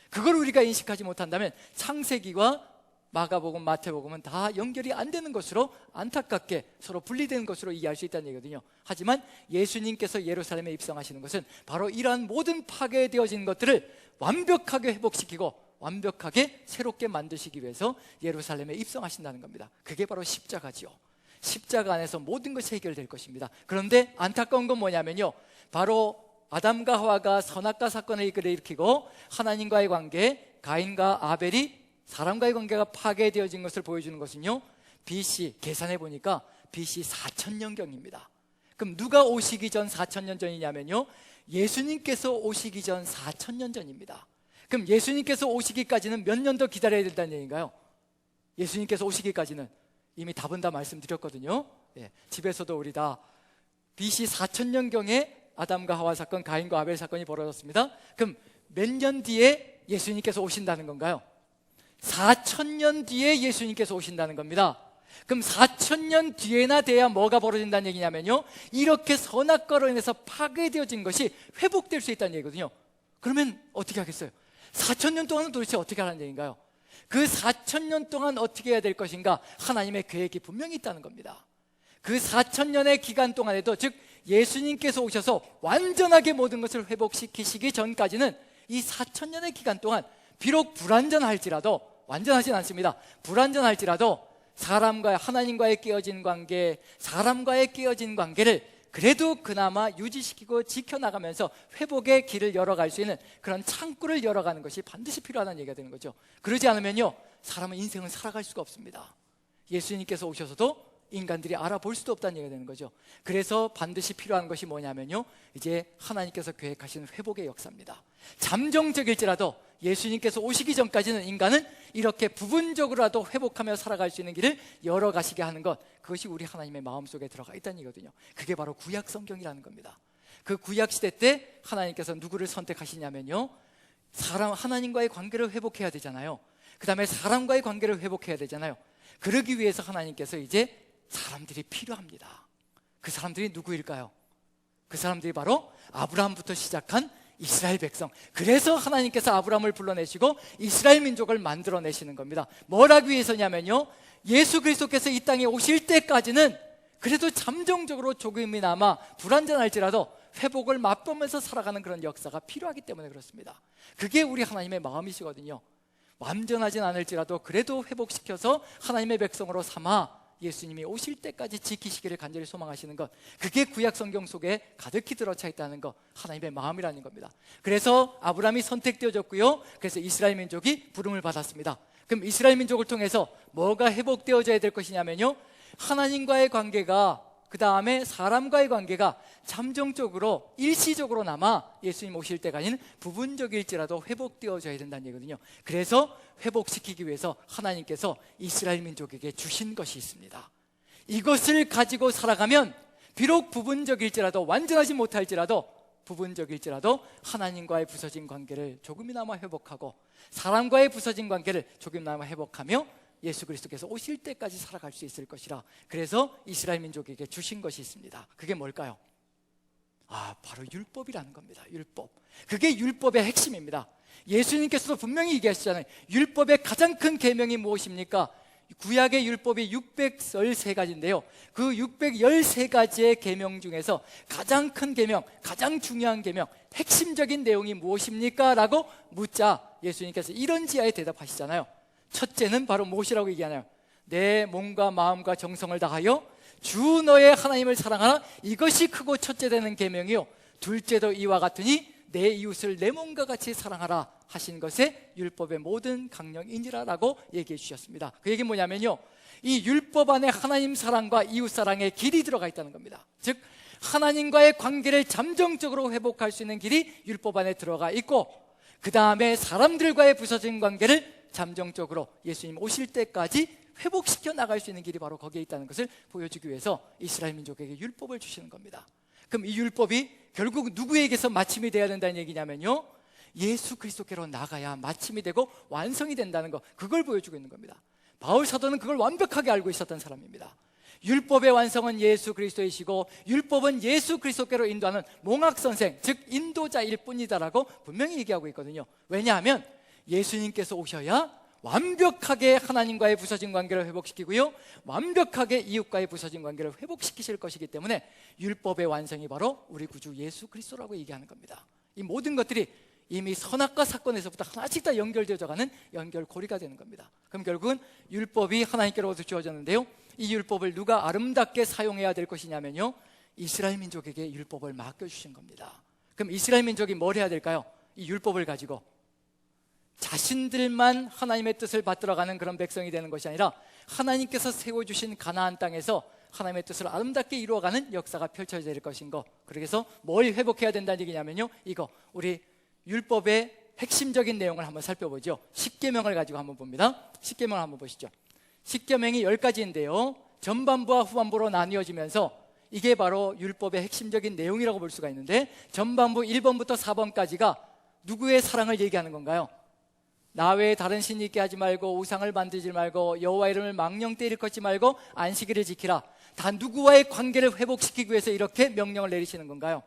그걸 우리가 인식하지 못한다면 창세기와 마가복음, 마태복음은 다 연결이 안 되는 것으로, 안타깝게 서로 분리되는 것으로 이해할 수 있다는 얘기거든요. 하지만 예수님께서 예루살렘에 입성하시는 것은 바로 이러한 모든 파괴되어진 것들을 완벽하게 회복시키고 완벽하게 새롭게 만드시기 위해서 예루살렘에 입성하신다는 겁니다. 그게 바로 십자가지요. 십자가 안에서 모든 것이 해결될 것입니다. 그런데 안타까운 건 뭐냐면요, 바로 아담과 하와가 선악과 사건을 일으키고 하나님과의 관계, 가인과 아벨이 사람과의 관계가 파괴되어진 것을 보여주는 것은요, BC, 계산해 보니까 BC 4000년경입니다. 그럼 누가 오시기 전 4000년 전이냐면요, 예수님께서 오시기 전 4000년 전입니다. 그럼 예수님께서 오시기까지는 몇 년 더 기다려야 된다는 얘기인가요? 예수님께서 오시기까지는 이미 답은 다 말씀드렸거든요. 집에서도 우리 다 BC 4000년경에 아담과 하와 사건, 가인과 아벨 사건이 벌어졌습니다. 그럼 몇 년 뒤에 예수님께서 오신다는 건가요? 4,000년 뒤에 예수님께서 오신다는 겁니다. 그럼 4,000년 뒤에나 돼야 뭐가 벌어진다는 얘기냐면요, 이렇게 선악과로 인해서 파괴되어진 것이 회복될 수 있다는 얘기거든요. 그러면 어떻게 하겠어요? 4,000년 동안은 도대체 어떻게 하라는 얘기인가요? 그 4,000년 동안 어떻게 해야 될 것인가? 하나님의 계획이 분명히 있다는 겁니다. 그 4,000년의 기간 동안에도, 즉 예수님께서 오셔서 완전하게 모든 것을 회복시키시기 전까지는 이 4,000년의 기간 동안 비록 불완전할지라도, 완전하진 않습니다. 불완전할지라도 사람과 하나님과의 깨어진 관계, 사람과의 깨어진 관계를 그래도 그나마 유지시키고 지켜나가면서 회복의 길을 열어갈 수 있는 그런 창구를 열어가는 것이 반드시 필요하다는 얘기가 되는 거죠. 그러지 않으면요, 사람은 인생을 살아갈 수가 없습니다. 예수님께서 오셔서도 인간들이 알아볼 수도 없다는 얘기가 되는 거죠. 그래서 반드시 필요한 것이 뭐냐면요, 이제 하나님께서 계획하시는 회복의 역사입니다. 잠정적일지라도 예수님께서 오시기 전까지는 인간은 이렇게 부분적으로라도 회복하며 살아갈 수 있는 길을 열어가시게 하는 것, 그것이 우리 하나님의 마음속에 들어가 있다는 얘기거든요. 그게 바로 구약 성경이라는 겁니다. 그 구약 시대 때 하나님께서 누구를 선택하시냐면요, 하나님과의 관계를 회복해야 되잖아요. 그 다음에 사람과의 관계를 회복해야 되잖아요. 그러기 위해서 하나님께서 이제 사람들이 필요합니다. 그 사람들이 누구일까요? 그 사람들이 바로 아브라함부터 시작한 이스라엘 백성. 그래서 하나님께서 아브라함을 불러내시고 이스라엘 민족을 만들어내시는 겁니다. 뭘 하기 위해서냐면요, 예수 그리스도께서 이 땅에 오실 때까지는 그래도 잠정적으로 조금이나마 불완전할지라도 회복을 맛보면서 살아가는 그런 역사가 필요하기 때문에 그렇습니다. 그게 우리 하나님의 마음이시거든요. 완전하진 않을지라도 그래도 회복시켜서 하나님의 백성으로 삼아 예수님이 오실 때까지 지키시기를 간절히 소망하시는 것, 그게 구약 성경 속에 가득히 들어차 있다는 것, 하나님의 마음이라는 겁니다. 그래서 아브라함이 선택되어졌고요, 그래서 이스라엘 민족이 부름을 받았습니다. 그럼 이스라엘 민족을 통해서 뭐가 회복되어져야 될 것이냐면요, 하나님과의 관계가, 그 다음에 사람과의 관계가 잠정적으로 일시적으로나마 예수님 오실 때까지는 부분적일지라도 회복되어져야 된다는 얘기거든요. 그래서 회복시키기 위해서 하나님께서 이스라엘 민족에게 주신 것이 있습니다. 이것을 가지고 살아가면 비록 부분적일지라도, 완전하지 못할지라도, 부분적일지라도 하나님과의 부서진 관계를 조금이나마 회복하고 사람과의 부서진 관계를 조금이나마 회복하며 예수 그리스도께서 오실 때까지 살아갈 수 있을 것이라, 그래서 이스라엘 민족에게 주신 것이 있습니다. 그게 뭘까요? 바로 율법이라는 겁니다. 율법. 그게 율법의 핵심입니다. 예수님께서도 분명히 얘기하시잖아요. 율법의 가장 큰 계명이 무엇입니까? 구약의 율법이 613가지인데요 그 613가지의 계명 중에서 가장 큰 계명, 가장 중요한 계명, 핵심적인 내용이 무엇입니까? 라고 묻자 예수님께서 이런 지하에 대답하시잖아요. 첫째는 바로 무엇이라고 얘기하나요? 내 몸과 마음과 정성을 다하여 주 너의 하나님을 사랑하라, 이것이 크고 첫째 되는 계명이요, 둘째도 이와 같으니 내 이웃을 내 몸과 같이 사랑하라 하신 것에 율법의 모든 강령이니라 라고 얘기해 주셨습니다. 그 얘기는 뭐냐면요, 이 율법 안에 하나님 사랑과 이웃 사랑의 길이 들어가 있다는 겁니다. 즉 하나님과의 관계를 잠정적으로 회복할 수 있는 길이 율법 안에 들어가 있고, 그 다음에 사람들과의 부서진 관계를 잠정적으로 예수님 오실 때까지 회복시켜 나갈 수 있는 길이 바로 거기에 있다는 것을 보여주기 위해서 이스라엘 민족에게 율법을 주시는 겁니다. 그럼 이 율법이 결국 누구에게서 마침이 되어야 된다는 얘기냐면요, 예수 그리스도께로 나가야 마침이 되고 완성이 된다는 것, 그걸 보여주고 있는 겁니다. 바울 사도는 그걸 완벽하게 알고 있었던 사람입니다. 율법의 완성은 예수 그리스도이시고 율법은 예수 그리스도께로 인도하는 몽학선생, 즉 인도자일 뿐이다라고 분명히 얘기하고 있거든요. 왜냐하면 예수님께서 오셔야 완벽하게 하나님과의 부서진 관계를 회복시키고요, 완벽하게 이웃과의 부서진 관계를 회복시키실 것이기 때문에 율법의 완성이 바로 우리 구주 예수 그리스도라고 얘기하는 겁니다. 이 모든 것들이 이미 선악과 사건에서부터 하나씩 다 연결되어져 가는 연결고리가 되는 겁니다. 그럼 결국은 율법이 하나님께로부터 주어졌는데요, 이 율법을 누가 아름답게 사용해야 될 것이냐면요, 이스라엘 민족에게 율법을 맡겨주신 겁니다. 그럼 이스라엘 민족이 뭘 해야 될까요? 이 율법을 가지고 자신들만 하나님의 뜻을 받들어가는 그런 백성이 되는 것이 아니라 하나님께서 세워주신 가나안 땅에서 하나님의 뜻을 아름답게 이루어가는 역사가 펼쳐져야 될 것인 거. 그래서 뭘 회복해야 된다는 얘기냐면요, 이거 우리 율법의 핵심적인 내용을 한번 살펴보죠. 십계명을 가지고 한번 봅니다. 십계명을 한번 보시죠. 십계명이 10가지인데요 전반부와 후반부로 나뉘어지면서 이게 바로 율법의 핵심적인 내용이라고 볼 수가 있는데, 전반부 1번부터 4번까지가 누구의 사랑을 얘기하는 건가요? 나 외에 다른 신 있게 하지 말고, 우상을 만들지 말고, 여호와 이름을 망령되이 일컫지 말고 안식일을 지키라. 다 누구와의 관계를 회복시키기 위해서 이렇게 명령을 내리시는 건가요?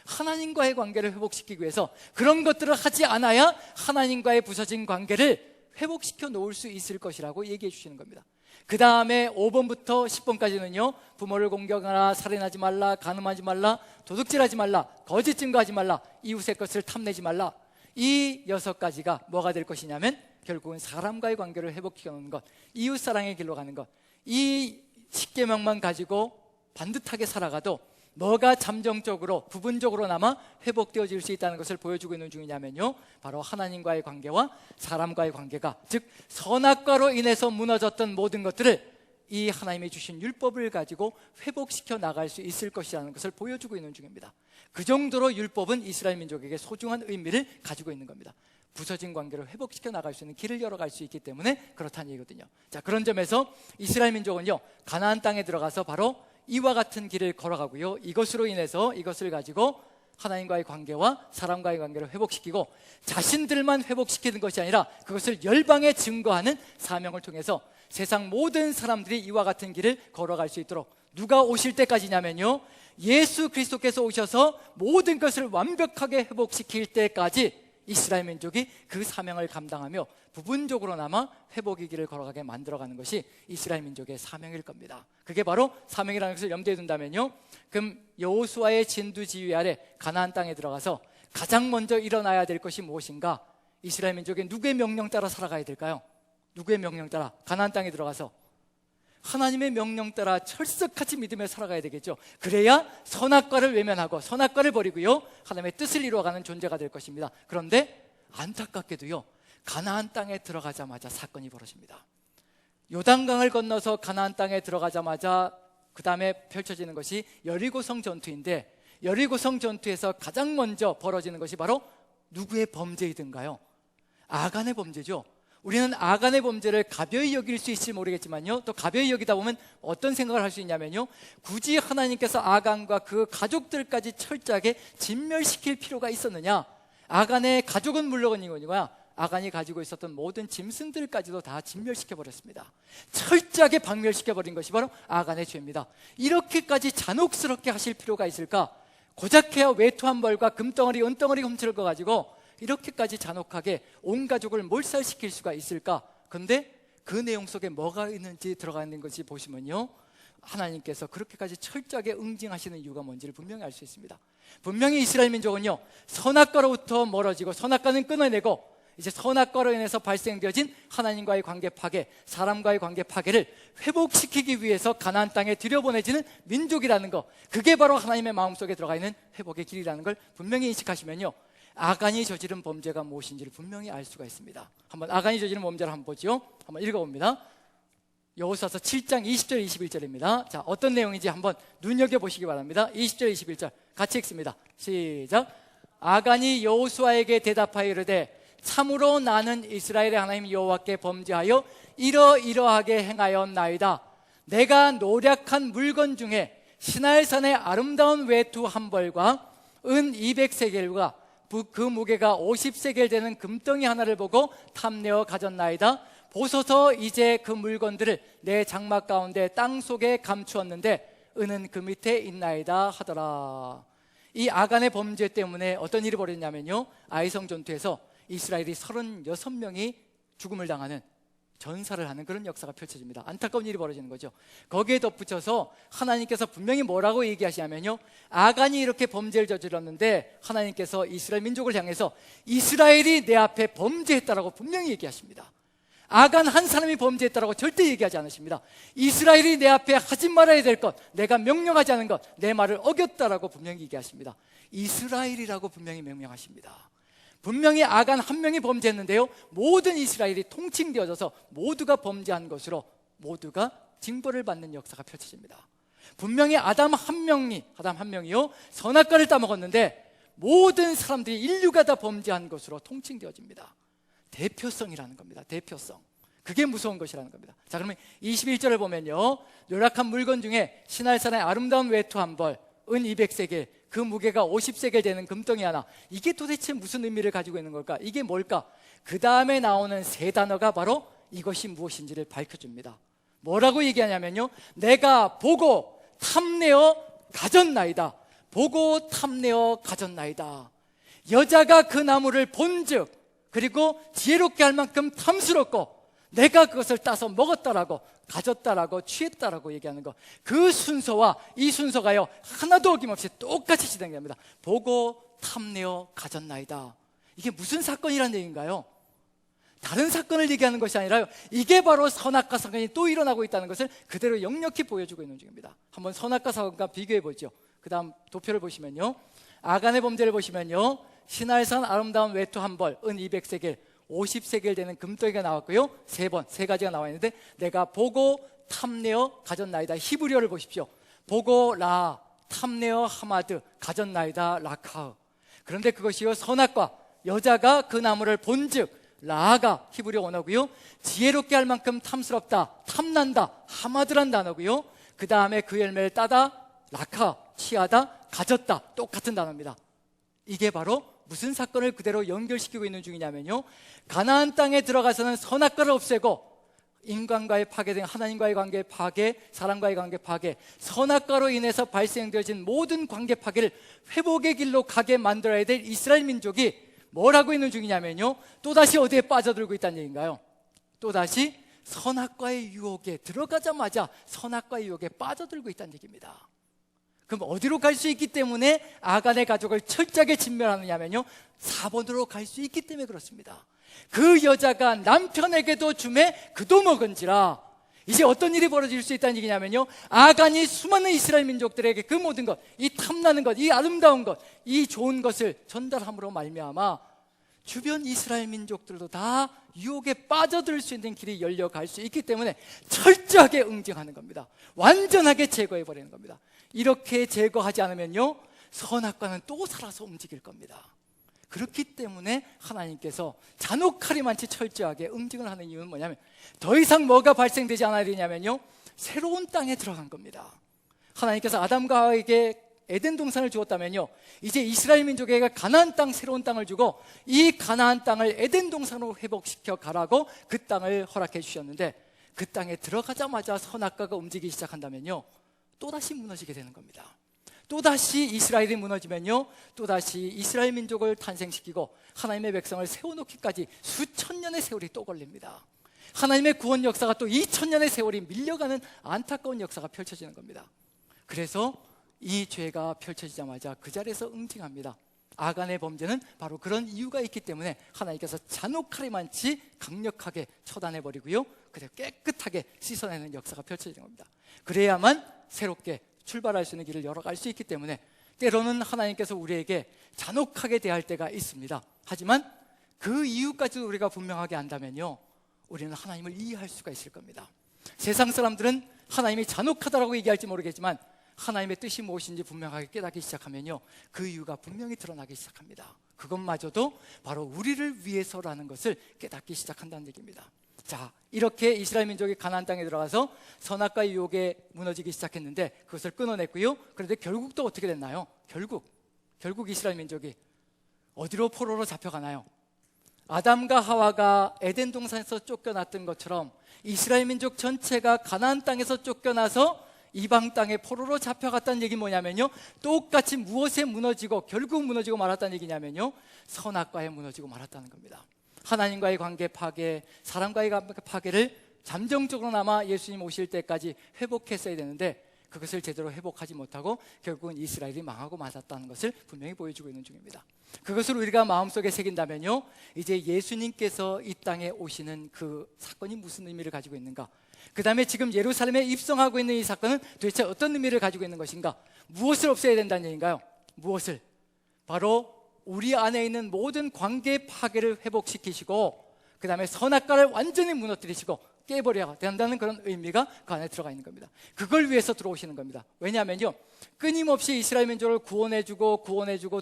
하나님과의 관계를 회복시키기 위해서. 그런 것들을 하지 않아야 하나님과의 부서진 관계를 회복시켜 놓을 수 있을 것이라고 얘기해 주시는 겁니다. 그 다음에 5번부터 10번까지는요, 부모를 공경하라, 살인하지 말라, 간음하지 말라, 도둑질하지 말라, 거짓 증거하지 말라, 이웃의 것을 탐내지 말라. 이 6가지가 뭐가 될 것이냐면 결국은 사람과의 관계를 회복시켜 놓는 것, 이웃 사랑의 길로 가는 것. 이 10계명만 가지고 반듯하게 살아가도 뭐가 잠정적으로, 부분적으로나마 회복되어질 수 있다는 것을 보여주고 있는 중이냐면요, 바로 하나님과의 관계와 사람과의 관계가, 즉 선악과로 인해서 무너졌던 모든 것들을 이 하나님이 주신 율법을 가지고 회복시켜 나갈 수 있을 것이라는 것을 보여주고 있는 중입니다. 그 정도로 율법은 이스라엘 민족에게 소중한 의미를 가지고 있는 겁니다. 부서진 관계를 회복시켜 나갈 수 있는 길을 열어갈 수 있기 때문에 그렇다는 얘기거든요. 자, 그런 점에서 이스라엘 민족은요, 가나안 땅에 들어가서 바로 이와 같은 길을 걸어가고요, 이것으로 인해서 이것을 가지고 하나님과의 관계와 사람과의 관계를 회복시키고, 자신들만 회복시키는 것이 아니라 그것을 열방에 증거하는 사명을 통해서 세상 모든 사람들이 이와 같은 길을 걸어갈 수 있도록, 누가 오실 때까지냐면요, 예수 그리스도께서 오셔서 모든 것을 완벽하게 회복시킬 때까지 이스라엘 민족이 그 사명을 감당하며 부분적으로나마 회복의 길을 걸어가게 만들어가는 것이 이스라엘 민족의 사명일 겁니다. 그게 바로 사명이라는 것을 염두에 둔다면요, 그럼 여호수아의 진두지휘 아래 가나안 땅에 들어가서 가장 먼저 일어나야 될 것이 무엇인가? 이스라엘 민족의 누구의 명령 따라 살아가야 될까요? 누구의 명령 따라? 가나안 땅에 들어가서 하나님의 명령 따라 철석같이 믿으며 살아가야 되겠죠. 그래야 선악과를 외면하고 선악과를 버리고요, 하나님의 뜻을 이루어가는 존재가 될 것입니다. 그런데 안타깝게도요, 가나안 땅에 들어가자마자 사건이 벌어집니다. 요단강을 건너서 가나안 땅에 들어가자마자 그 다음에 펼쳐지는 것이 여리고성 전투인데, 여리고성 전투에서 가장 먼저 벌어지는 것이 바로 누구의 범죄이든가요? 아간의 범죄죠. 우리는 아간의 범죄를 가벼이 여길 수 있을지 모르겠지만요, 또 가벼이 여기다 보면 어떤 생각을 할 수 있냐면요, 굳이 하나님께서 아간과 그 가족들까지 철저하게 진멸시킬 필요가 있었느냐? 아간의 가족은 물론이거니와 아간이 가지고 있었던 모든 짐승들까지도 다 진멸시켜버렸습니다. 철저하게 박멸시켜버린 것이 바로 아간의 죄입니다. 이렇게까지 잔혹스럽게 하실 필요가 있을까? 고작해야 외투 한 벌과 금덩어리 은덩어리 훔칠 거 가지고 이렇게까지 잔혹하게 온 가족을 몰살시킬 수가 있을까? 그런데 그 내용 속에 뭐가 있는지 들어가 있는 것이 보시면요, 하나님께서 그렇게까지 철저하게 응징하시는 이유가 뭔지를 분명히 알 수 있습니다. 분명히 이스라엘 민족은요, 선악과로부터 멀어지고 선악과는 끊어내고 이제 선악과로 인해서 발생되어진 하나님과의 관계 파괴, 사람과의 관계 파괴를 회복시키기 위해서 가나안 땅에 들여보내지는 민족이라는 거, 그게 바로 하나님의 마음속에 들어가 있는 회복의 길이라는 걸 분명히 인식하시면요, 아간이 저지른 범죄가 무엇인지를 분명히 알 수가 있습니다. 한번 아간이 저지른 범죄를 한번 보죠. 한번 읽어봅니다. 여호수아서 7장 20절 21절입니다. 자, 어떤 내용인지 한번 눈여겨보시기 바랍니다. 20절 21절 같이 읽습니다. 시작. 아간이 여호수아에게 대답하여 이르되 참으로 나는 이스라엘의 하나님 여호와께 범죄하여 이러이러하게 행하였나이다. 내가 노략한 물건 중에 시날산의 아름다운 외투 한 벌과 은 200세겔과 그 무게가 50세겔 되는 금덩이 하나를 보고 탐내어 가졌나이다. 보소서 이제 그 물건들을 내 장막 가운데 땅 속에 감추었는데 은은 그 밑에 있나이다 하더라. 이 아간의 범죄 때문에 어떤 일이 벌어졌냐면요, 아이성 전투에서 이스라엘이 36명이 죽음을 당하는, 전사를 하는 그런 역사가 펼쳐집니다. 안타까운 일이 벌어지는 거죠. 거기에 덧붙여서 하나님께서 분명히 뭐라고 얘기하시냐면요, 아간이 이렇게 범죄를 저질렀는데 하나님께서 이스라엘 민족을 향해서 이스라엘이 내 앞에 범죄했다라고 분명히 얘기하십니다. 아간 한 사람이 범죄했다라고 절대 얘기하지 않으십니다. 이스라엘이 내 앞에 하지 말아야 될 것, 내가 명령하지 않은 것, 내 말을 어겼다라고 분명히 얘기하십니다. 이스라엘이라고 분명히 명명하십니다. 분명히 아간 한 명이 범죄했는데요, 모든 이스라엘이 통칭되어져서 모두가 범죄한 것으로 모두가 징벌을 받는 역사가 펼쳐집니다. 분명히 아담 한 명이요 선악과를 따먹었는데 모든 사람들이 인류가 다 범죄한 것으로 통칭되어집니다. 대표성이라는 겁니다. 대표성. 그게 무서운 것이라는 겁니다. 자, 그러면 21절을 보면요, 요락한 물건 중에 시날산의 아름다운 외투 한 벌, 은 200세겔, 그 무게가 50세겔 되는 금덩이 하나. 이게 도대체 무슨 의미를 가지고 있는 걸까? 이게 뭘까? 그 다음에 나오는 세 단어가 바로 이것이 무엇인지를 밝혀줍니다. 뭐라고 얘기하냐면요, 내가 보고 탐내어 가졌나이다. 보고 탐내어 가졌나이다. 여자가 그 나무를 본즉, 그리고 지혜롭게 할 만큼 탐스럽고 내가 그것을 따서 먹었다라고, 가졌다라고, 취했다라고 얘기하는 것, 그 순서와 이 순서가요 하나도 어김없이 똑같이 진행됩니다. 보고 탐내어 가졌나이다. 이게 무슨 사건이라는 얘기인가요? 다른 사건을 얘기하는 것이 아니라요, 이게 바로 선악과 사건이 또 일어나고 있다는 것을 그대로 역력히 보여주고 있는 중입니다. 한번 선악과 사건과 비교해 보죠. 그 다음 도표를 보시면요, 아간의 범죄를 보시면요, 시날산 아름다운 외투 한 벌, 은 200세겔, 50세겔 되는 금덩이가 나왔고요, 세 가지가 나와 있는데, 내가 보고 탐내어 가졌나이다. 히브리어를 보십시오. 보고 라, 탐내어 하마드, 가졌나이다 라카흐. 그런데 그것이요, 선악과, 여자가 그 나무를 본즉, 라가 히브리어 언어고요, 지혜롭게 할 만큼 탐스럽다, 탐난다, 하마드란 단어고요, 그 다음에 그 열매를 따다, 라카, 취하다, 가졌다, 똑같은 단어입니다. 이게 바로 무슨 사건을 그대로 연결시키고 있는 중이냐면요, 가나안 땅에 들어가서는 선악과를 없애고 인간과의 파괴 등 하나님과의 관계 파괴, 사람과의 관계 파괴, 선악과로 인해서 발생되어진 모든 관계 파괴를 회복의 길로 가게 만들어야 될 이스라엘 민족이 뭘 하고 있는 중이냐면요, 또다시 어디에 빠져들고 있다는 얘기인가요? 또다시 선악과의 유혹에 들어가자마자 선악과의 유혹에 빠져들고 있다는 얘기입니다. 그럼 어디로 갈 수 있기 때문에 아간의 가족을 철저하게 진멸하느냐면요, 4번으로 갈 수 있기 때문에 그렇습니다. 그 여자가 남편에게도 주매 그도 먹은지라. 이제 어떤 일이 벌어질 수 있다는 얘기냐면요, 아간이 수많은 이스라엘 민족들에게 그 모든 것, 이 탐나는 것, 이 아름다운 것, 이 좋은 것을 전달함으로 말미암아 주변 이스라엘 민족들도 다 유혹에 빠져들 수 있는 길이 열려갈 수 있기 때문에 철저하게 응징하는 겁니다. 완전하게 제거해버리는 겁니다. 이렇게 제거하지 않으면요, 선악과는 또 살아서 움직일 겁니다. 그렇기 때문에 하나님께서 잔혹하리만치 철저하게 응징을 하는 이유는 뭐냐면, 더 이상 뭐가 발생되지 않아야 되냐면요, 새로운 땅에 들어간 겁니다. 하나님께서 아담과 하와에게 에덴 동산을 주었다면요, 이제 이스라엘 민족에게 가나안 땅, 새로운 땅을 주고 이 가나안 땅을 에덴 동산으로 회복시켜 가라고 그 땅을 허락해 주셨는데, 그 땅에 들어가자마자 선악과가 움직이기 시작한다면요, 또다시 무너지게 되는 겁니다. 또다시 이스라엘이 무너지면요, 또다시 이스라엘 민족을 탄생시키고 하나님의 백성을 세워놓기까지 수천 년의 세월이 또 걸립니다. 하나님의 구원 역사가 또 2000년의 세월이 밀려가는 안타까운 역사가 펼쳐지는 겁니다. 그래서 이 죄가 펼쳐지자마자 그 자리에서 응징합니다. 아간의 범죄는 바로 그런 이유가 있기 때문에 하나님께서 잔혹하리만치 강력하게 처단해버리고요, 그래서 깨끗하게 씻어내는 역사가 펼쳐지는 겁니다. 그래야만 새롭게 출발할 수 있는 길을 열어갈 수 있기 때문에 때로는 하나님께서 우리에게 잔혹하게 대할 때가 있습니다. 하지만 그 이유까지도 우리가 분명하게 안다면요, 우리는 하나님을 이해할 수가 있을 겁니다. 세상 사람들은 하나님이 잔혹하다라고 얘기할지 모르겠지만 하나님의 뜻이 무엇인지 분명하게 깨닫기 시작하면요, 그 이유가 분명히 드러나기 시작합니다. 그것마저도 바로 우리를 위해서라는 것을 깨닫기 시작한다는 얘기입니다. 자, 이렇게 이스라엘 민족이 가나안 땅에 들어가서 선악과의 유혹에 무너지기 시작했는데 그것을 끊어냈고요. 그런데 결국 또 어떻게 됐나요? 결국 이스라엘 민족이 어디로 포로로 잡혀가나요? 아담과 하와가 에덴 동산에서 쫓겨났던 것처럼 이스라엘 민족 전체가 가나안 땅에서 쫓겨나서 이방 땅에 포로로 잡혀갔다는 얘기는 뭐냐면요, 똑같이 무엇에 무너지고 결국 무너지고 말았다는 얘기냐면요, 선악과에 무너지고 말았다는 겁니다. 하나님과의 관계 파괴, 사람과의 관계 파괴를 잠정적으로나마 예수님 오실 때까지 회복했어야 되는데 그것을 제대로 회복하지 못하고 결국은 이스라엘이 망하고 말았다는 것을 분명히 보여주고 있는 중입니다. 그것을 우리가 마음속에 새긴다면요, 이제 예수님께서 이 땅에 오시는 그 사건이 무슨 의미를 가지고 있는가, 그 다음에 지금 예루살렘에 입성하고 있는 이 사건은 도대체 어떤 의미를 가지고 있는 것인가, 무엇을 없애야 된다는 얘기인가요? 무엇을? 바로 우리 안에 있는 모든 관계 파괴를 회복시키시고 그 다음에 선악과를 완전히 무너뜨리시고 깨버려야 된다는 그런 의미가 그 안에 들어가 있는 겁니다. 그걸 위해서 들어오시는 겁니다. 왜냐하면요, 끊임없이 이스라엘 민족을 구원해주고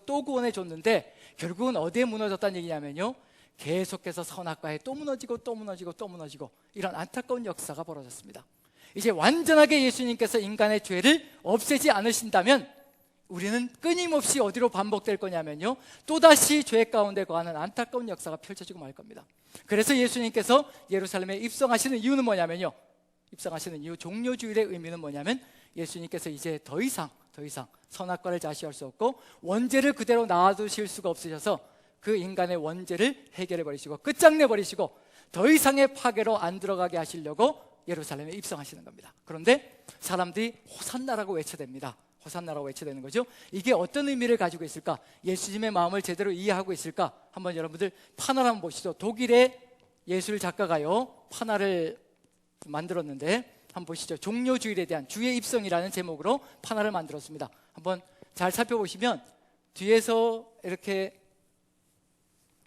또 구원해줬는데 결국은 어디에 무너졌다는 얘기냐면요, 계속해서 선악과에 또 무너지고 또 무너지고 또 무너지고 이런 안타까운 역사가 벌어졌습니다. 이제 완전하게 예수님께서 인간의 죄를 없애지 않으신다면 우리는 끊임없이 어디로 반복될 거냐면요, 또다시 죄 가운데 거하는 안타까운 역사가 펼쳐지고 말 겁니다. 그래서 예수님께서 예루살렘에 입성하시는 이유는 뭐냐면요, 입성하시는 이유, 종료주일의 의미는 뭐냐면 예수님께서 이제 더 이상 선악과를 자시할 수 없고 원죄를 그대로 놔두실 수가 없으셔서 그 인간의 원죄를 해결해 버리시고 끝장내 버리시고 더 이상의 파괴로 안 들어가게 하시려고 예루살렘에 입성하시는 겁니다. 그런데 사람들이 호산나라고 외쳐댑니다. 호산나라고 외쳐대는 거죠. 이게 어떤 의미를 가지고 있을까? 예수님의 마음을 제대로 이해하고 있을까? 한번 여러분들 판화를 한번 보시죠. 독일의 예술 작가가요, 판화를 만들었는데 한번 보시죠. 종료주일에 대한 주의 입성이라는 제목으로 판화를 만들었습니다. 한번 잘 살펴보시면 뒤에서 이렇게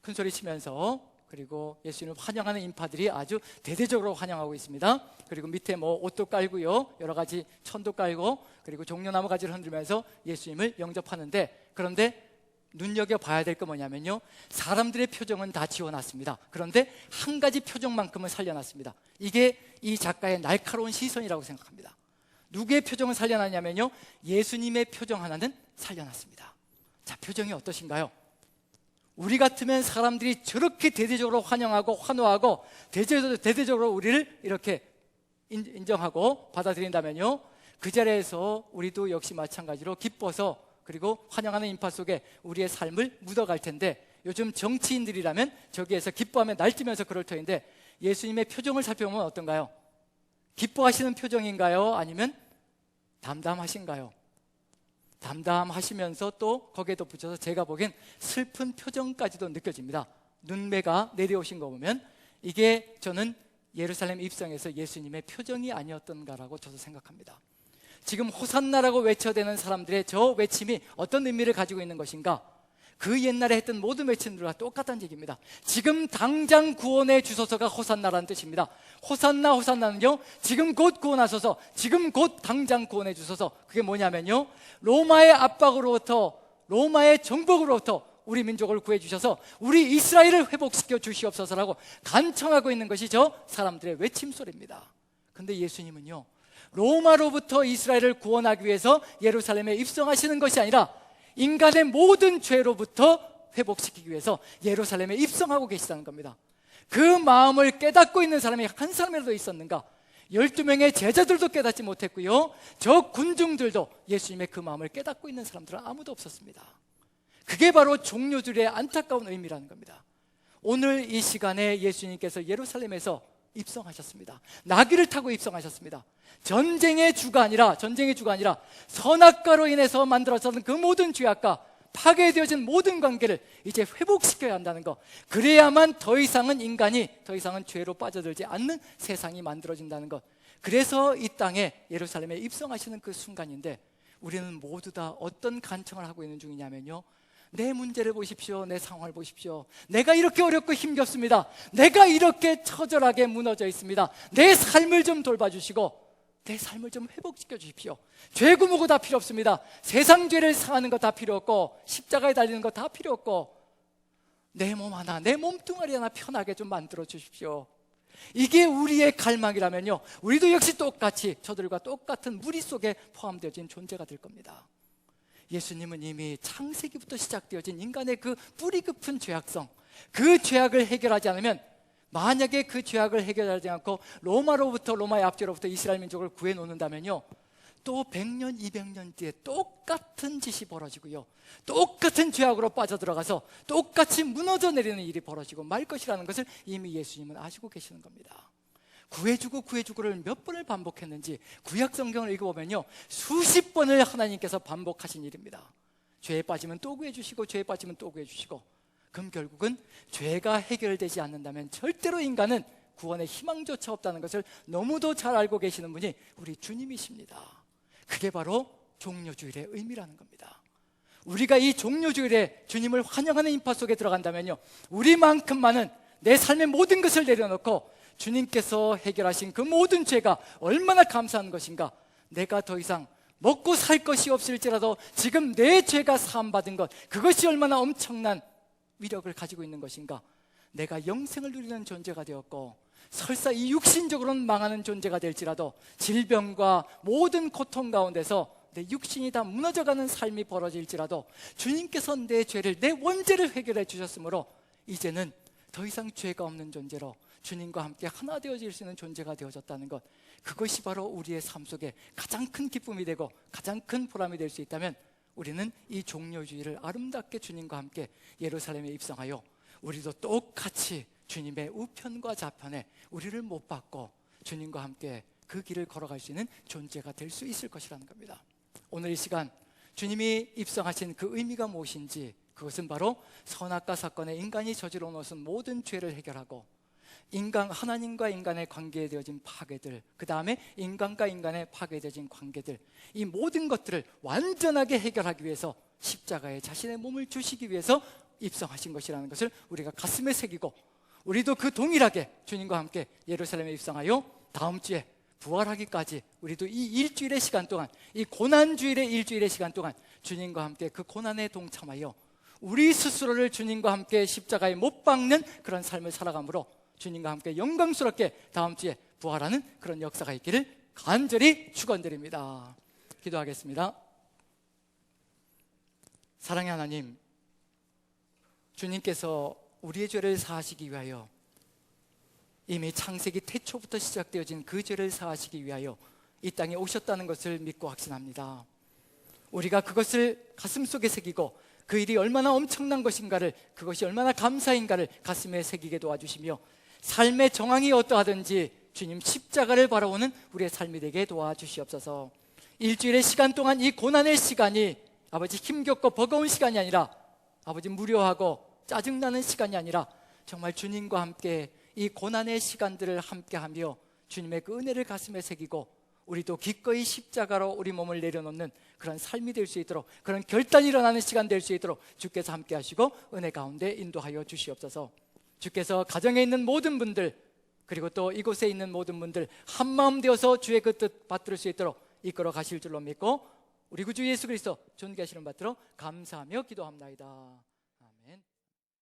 큰 소리 치면서, 그리고 예수님을 환영하는 인파들이 아주 대대적으로 환영하고 있습니다. 그리고 밑에 뭐 옷도 깔고요, 여러 가지 천도 깔고, 그리고 종려나무 가지를 흔들면서 예수님을 영접하는데, 그런데 눈여겨봐야 될 거 뭐냐면요, 사람들의 표정은 다 지워놨습니다. 그런데 한 가지 표정만큼은 살려놨습니다. 이게 이 작가의 날카로운 시선이라고 생각합니다. 누구의 표정을 살려놨냐면요, 예수님의 표정 하나는 살려놨습니다. 자, 표정이 어떠신가요? 우리 같으면 사람들이 저렇게 대대적으로 환영하고 환호하고 대대적으로 우리를 이렇게 인정하고 받아들인다면요, 그 자리에서 우리도 역시 마찬가지로 기뻐서, 그리고 환영하는 인파 속에 우리의 삶을 묻어갈 텐데, 요즘 정치인들이라면 저기에서 기뻐하며 날뛰면서 그럴 터인데 예수님의 표정을 살펴보면 어떤가요? 기뻐하시는 표정인가요? 아니면 담담하신가요? 담담하시면서 또 거기에 덧붙여서 제가 보기엔 슬픈 표정까지도 느껴집니다. 눈매가 내려오신 거 보면 이게 저는 예루살렘 입성에서 예수님의 표정이 아니었던가라고 저도 생각합니다. 지금 호산나라고 외쳐대는 사람들의 저 외침이 어떤 의미를 가지고 있는 것인가? 그 옛날에 했던 모든 외침들과 똑같다는 얘기입니다. 지금 당장 구원해 주소서가 호산나라는 뜻입니다. 호산나, 호산나는요, 지금 곧 구원하소서, 지금 곧 당장 구원해 주소서. 그게 뭐냐면요, 로마의 압박으로부터, 로마의 정복으로부터 우리 민족을 구해 주셔서 우리 이스라엘을 회복시켜 주시옵소서라고 간청하고 있는 것이 저 사람들의 외침소리입니다. 근데 예수님은요, 로마로부터 이스라엘을 구원하기 위해서 예루살렘에 입성하시는 것이 아니라 인간의 모든 죄로부터 회복시키기 위해서 예루살렘에 입성하고 계시다는 겁니다. 그 마음을 깨닫고 있는 사람이 한 사람이라도 있었는가? 12명의 제자들도 깨닫지 못했고요, 저 군중들도 예수님의 그 마음을 깨닫고 있는 사람들은 아무도 없었습니다. 그게 바로 종료주일의 안타까운 의미라는 겁니다. 오늘 이 시간에 예수님께서 예루살렘에서 입성하셨습니다. 나귀를 타고 입성하셨습니다. 전쟁의 주가 아니라 선악과로 인해서 만들어졌던 그 모든 죄악과 파괴되어진 모든 관계를 이제 회복시켜야 한다는 것, 그래야만 더 이상은 인간이 더 이상은 죄로 빠져들지 않는 세상이 만들어진다는 것. 그래서 이 땅에 예루살렘에 입성하시는 그 순간인데, 우리는 모두 다 어떤 간청을 하고 있는 중이냐면요, 내 문제를 보십시오, 내 상황을 보십시오, 내가 이렇게 어렵고 힘겹습니다, 내가 이렇게 처절하게 무너져 있습니다, 내 삶을 좀 돌봐주시고 내 삶을 좀 회복시켜 주십시오. 죄 구무고 다 필요 없습니다. 세상 죄를 상하는 거 다 필요 없고 십자가에 달리는 거 다 필요 없고 내 몸 하나, 내 몸뚱아리 하나 편하게 좀 만들어 주십시오. 이게 우리의 갈망이라면요, 우리도 역시 똑같이 저들과 똑같은 무리 속에 포함되어진 존재가 될 겁니다. 예수님은 이미 창세기부터 시작되어진 인간의 그 뿌리 깊은 죄악성, 그 죄악을 해결하지 않으면, 만약에 그 죄악을 해결하지 않고 로마의 압제로부터 이스라엘 민족을 구해 놓는다면요, 또 100년, 200년 뒤에 똑같은 짓이 벌어지고요, 똑같은 죄악으로 빠져들어가서 똑같이 무너져 내리는 일이 벌어지고 말 것이라는 것을 이미 예수님은 아시고 계시는 겁니다. 구해주고를 몇 번을 반복했는지 구약 성경을 읽어보면요, 수십 번을 하나님께서 반복하신 일입니다. 죄에 빠지면 또 구해주시고, 죄에 빠지면 또 구해주시고. 그럼 결국은 죄가 해결되지 않는다면 절대로 인간은 구원의 희망조차 없다는 것을 너무도 잘 알고 계시는 분이 우리 주님이십니다. 그게 바로 종료주일의 의미라는 겁니다. 우리가 이 종료주일에 주님을 환영하는 인파 속에 들어간다면요, 우리만큼만은 내 삶의 모든 것을 내려놓고 주님께서 해결하신 그 모든 죄가 얼마나 감사한 것인가, 내가 더 이상 먹고 살 것이 없을지라도 지금 내 죄가 사함받은 것, 그것이 얼마나 엄청난 위력을 가지고 있는 것인가, 내가 영생을 누리는 존재가 되었고, 설사 이 육신적으로는 망하는 존재가 될지라도 질병과 모든 고통 가운데서 내 육신이 다 무너져가는 삶이 벌어질지라도 주님께서 내 죄를, 내 원죄를 해결해 주셨으므로 이제는 더 이상 죄가 없는 존재로 주님과 함께 하나 되어질 수 있는 존재가 되어졌다는 것, 그것이 바로 우리의 삶 속에 가장 큰 기쁨이 되고 가장 큰 보람이 될 수 있다면, 우리는 이 종료주의를 아름답게 주님과 함께 예루살렘에 입성하여 우리도 똑같이 주님의 우편과 좌편에 우리를 못 박고 주님과 함께 그 길을 걸어갈 수 있는 존재가 될 수 있을 것이라는 겁니다. 오늘 이 시간 주님이 입성하신 그 의미가 무엇인지, 그것은 바로 선악과 사건에 인간이 저지러 놓은 모든 죄를 해결하고, 하나님과 인간의 관계에 되어진 파괴들, 그 다음에 인간과 인간의 파괴되어진 관계들, 이 모든 것들을 완전하게 해결하기 위해서 십자가에 자신의 몸을 주시기 위해서 입성하신 것이라는 것을 우리가 가슴에 새기고, 우리도 그 동일하게 주님과 함께 예루살렘에 입성하여 다음 주에 부활하기까지 우리도 이 일주일의 시간 동안, 이 고난주일의 일주일의 시간 동안 주님과 함께 그 고난에 동참하여 우리 스스로를 주님과 함께 십자가에 못 박는 그런 삶을 살아감으로 주님과 함께 영광스럽게 다음 주에 부활하는 그런 역사가 있기를 간절히 축원드립니다. 기도하겠습니다. 사랑의 하나님, 주님께서 우리의 죄를 사하시기 위하여, 이미 창세기 태초부터 시작되어진 그 죄를 사하시기 위하여 이 땅에 오셨다는 것을 믿고 확신합니다. 우리가 그것을 가슴속에 새기고 그 일이 얼마나 엄청난 것인가를, 그것이 얼마나 감사인가를 가슴에 새기게 도와주시며, 삶의 정황이 어떠하든지 주님 십자가를 바라보는 우리의 삶이 되게 도와주시옵소서. 일주일의 시간 동안 이 고난의 시간이 아버지 힘겹고 버거운 시간이 아니라, 아버지 무료하고 짜증나는 시간이 아니라, 정말 주님과 함께 이 고난의 시간들을 함께하며 주님의 그 은혜를 가슴에 새기고 우리도 기꺼이 십자가로 우리 몸을 내려놓는 그런 삶이 될 수 있도록, 그런 결단이 일어나는 시간 될 수 있도록 주께서 함께 하시고 은혜 가운데 인도하여 주시옵소서. 주께서 가정에 있는 모든 분들, 그리고 또 이곳에 있는 모든 분들 한마음 되어서 주의 그 뜻 받들 수 있도록 이끌어 가실 줄로 믿고 우리 구주 예수 그리스도 존귀하시는 받들어 감사하며 기도합나이다.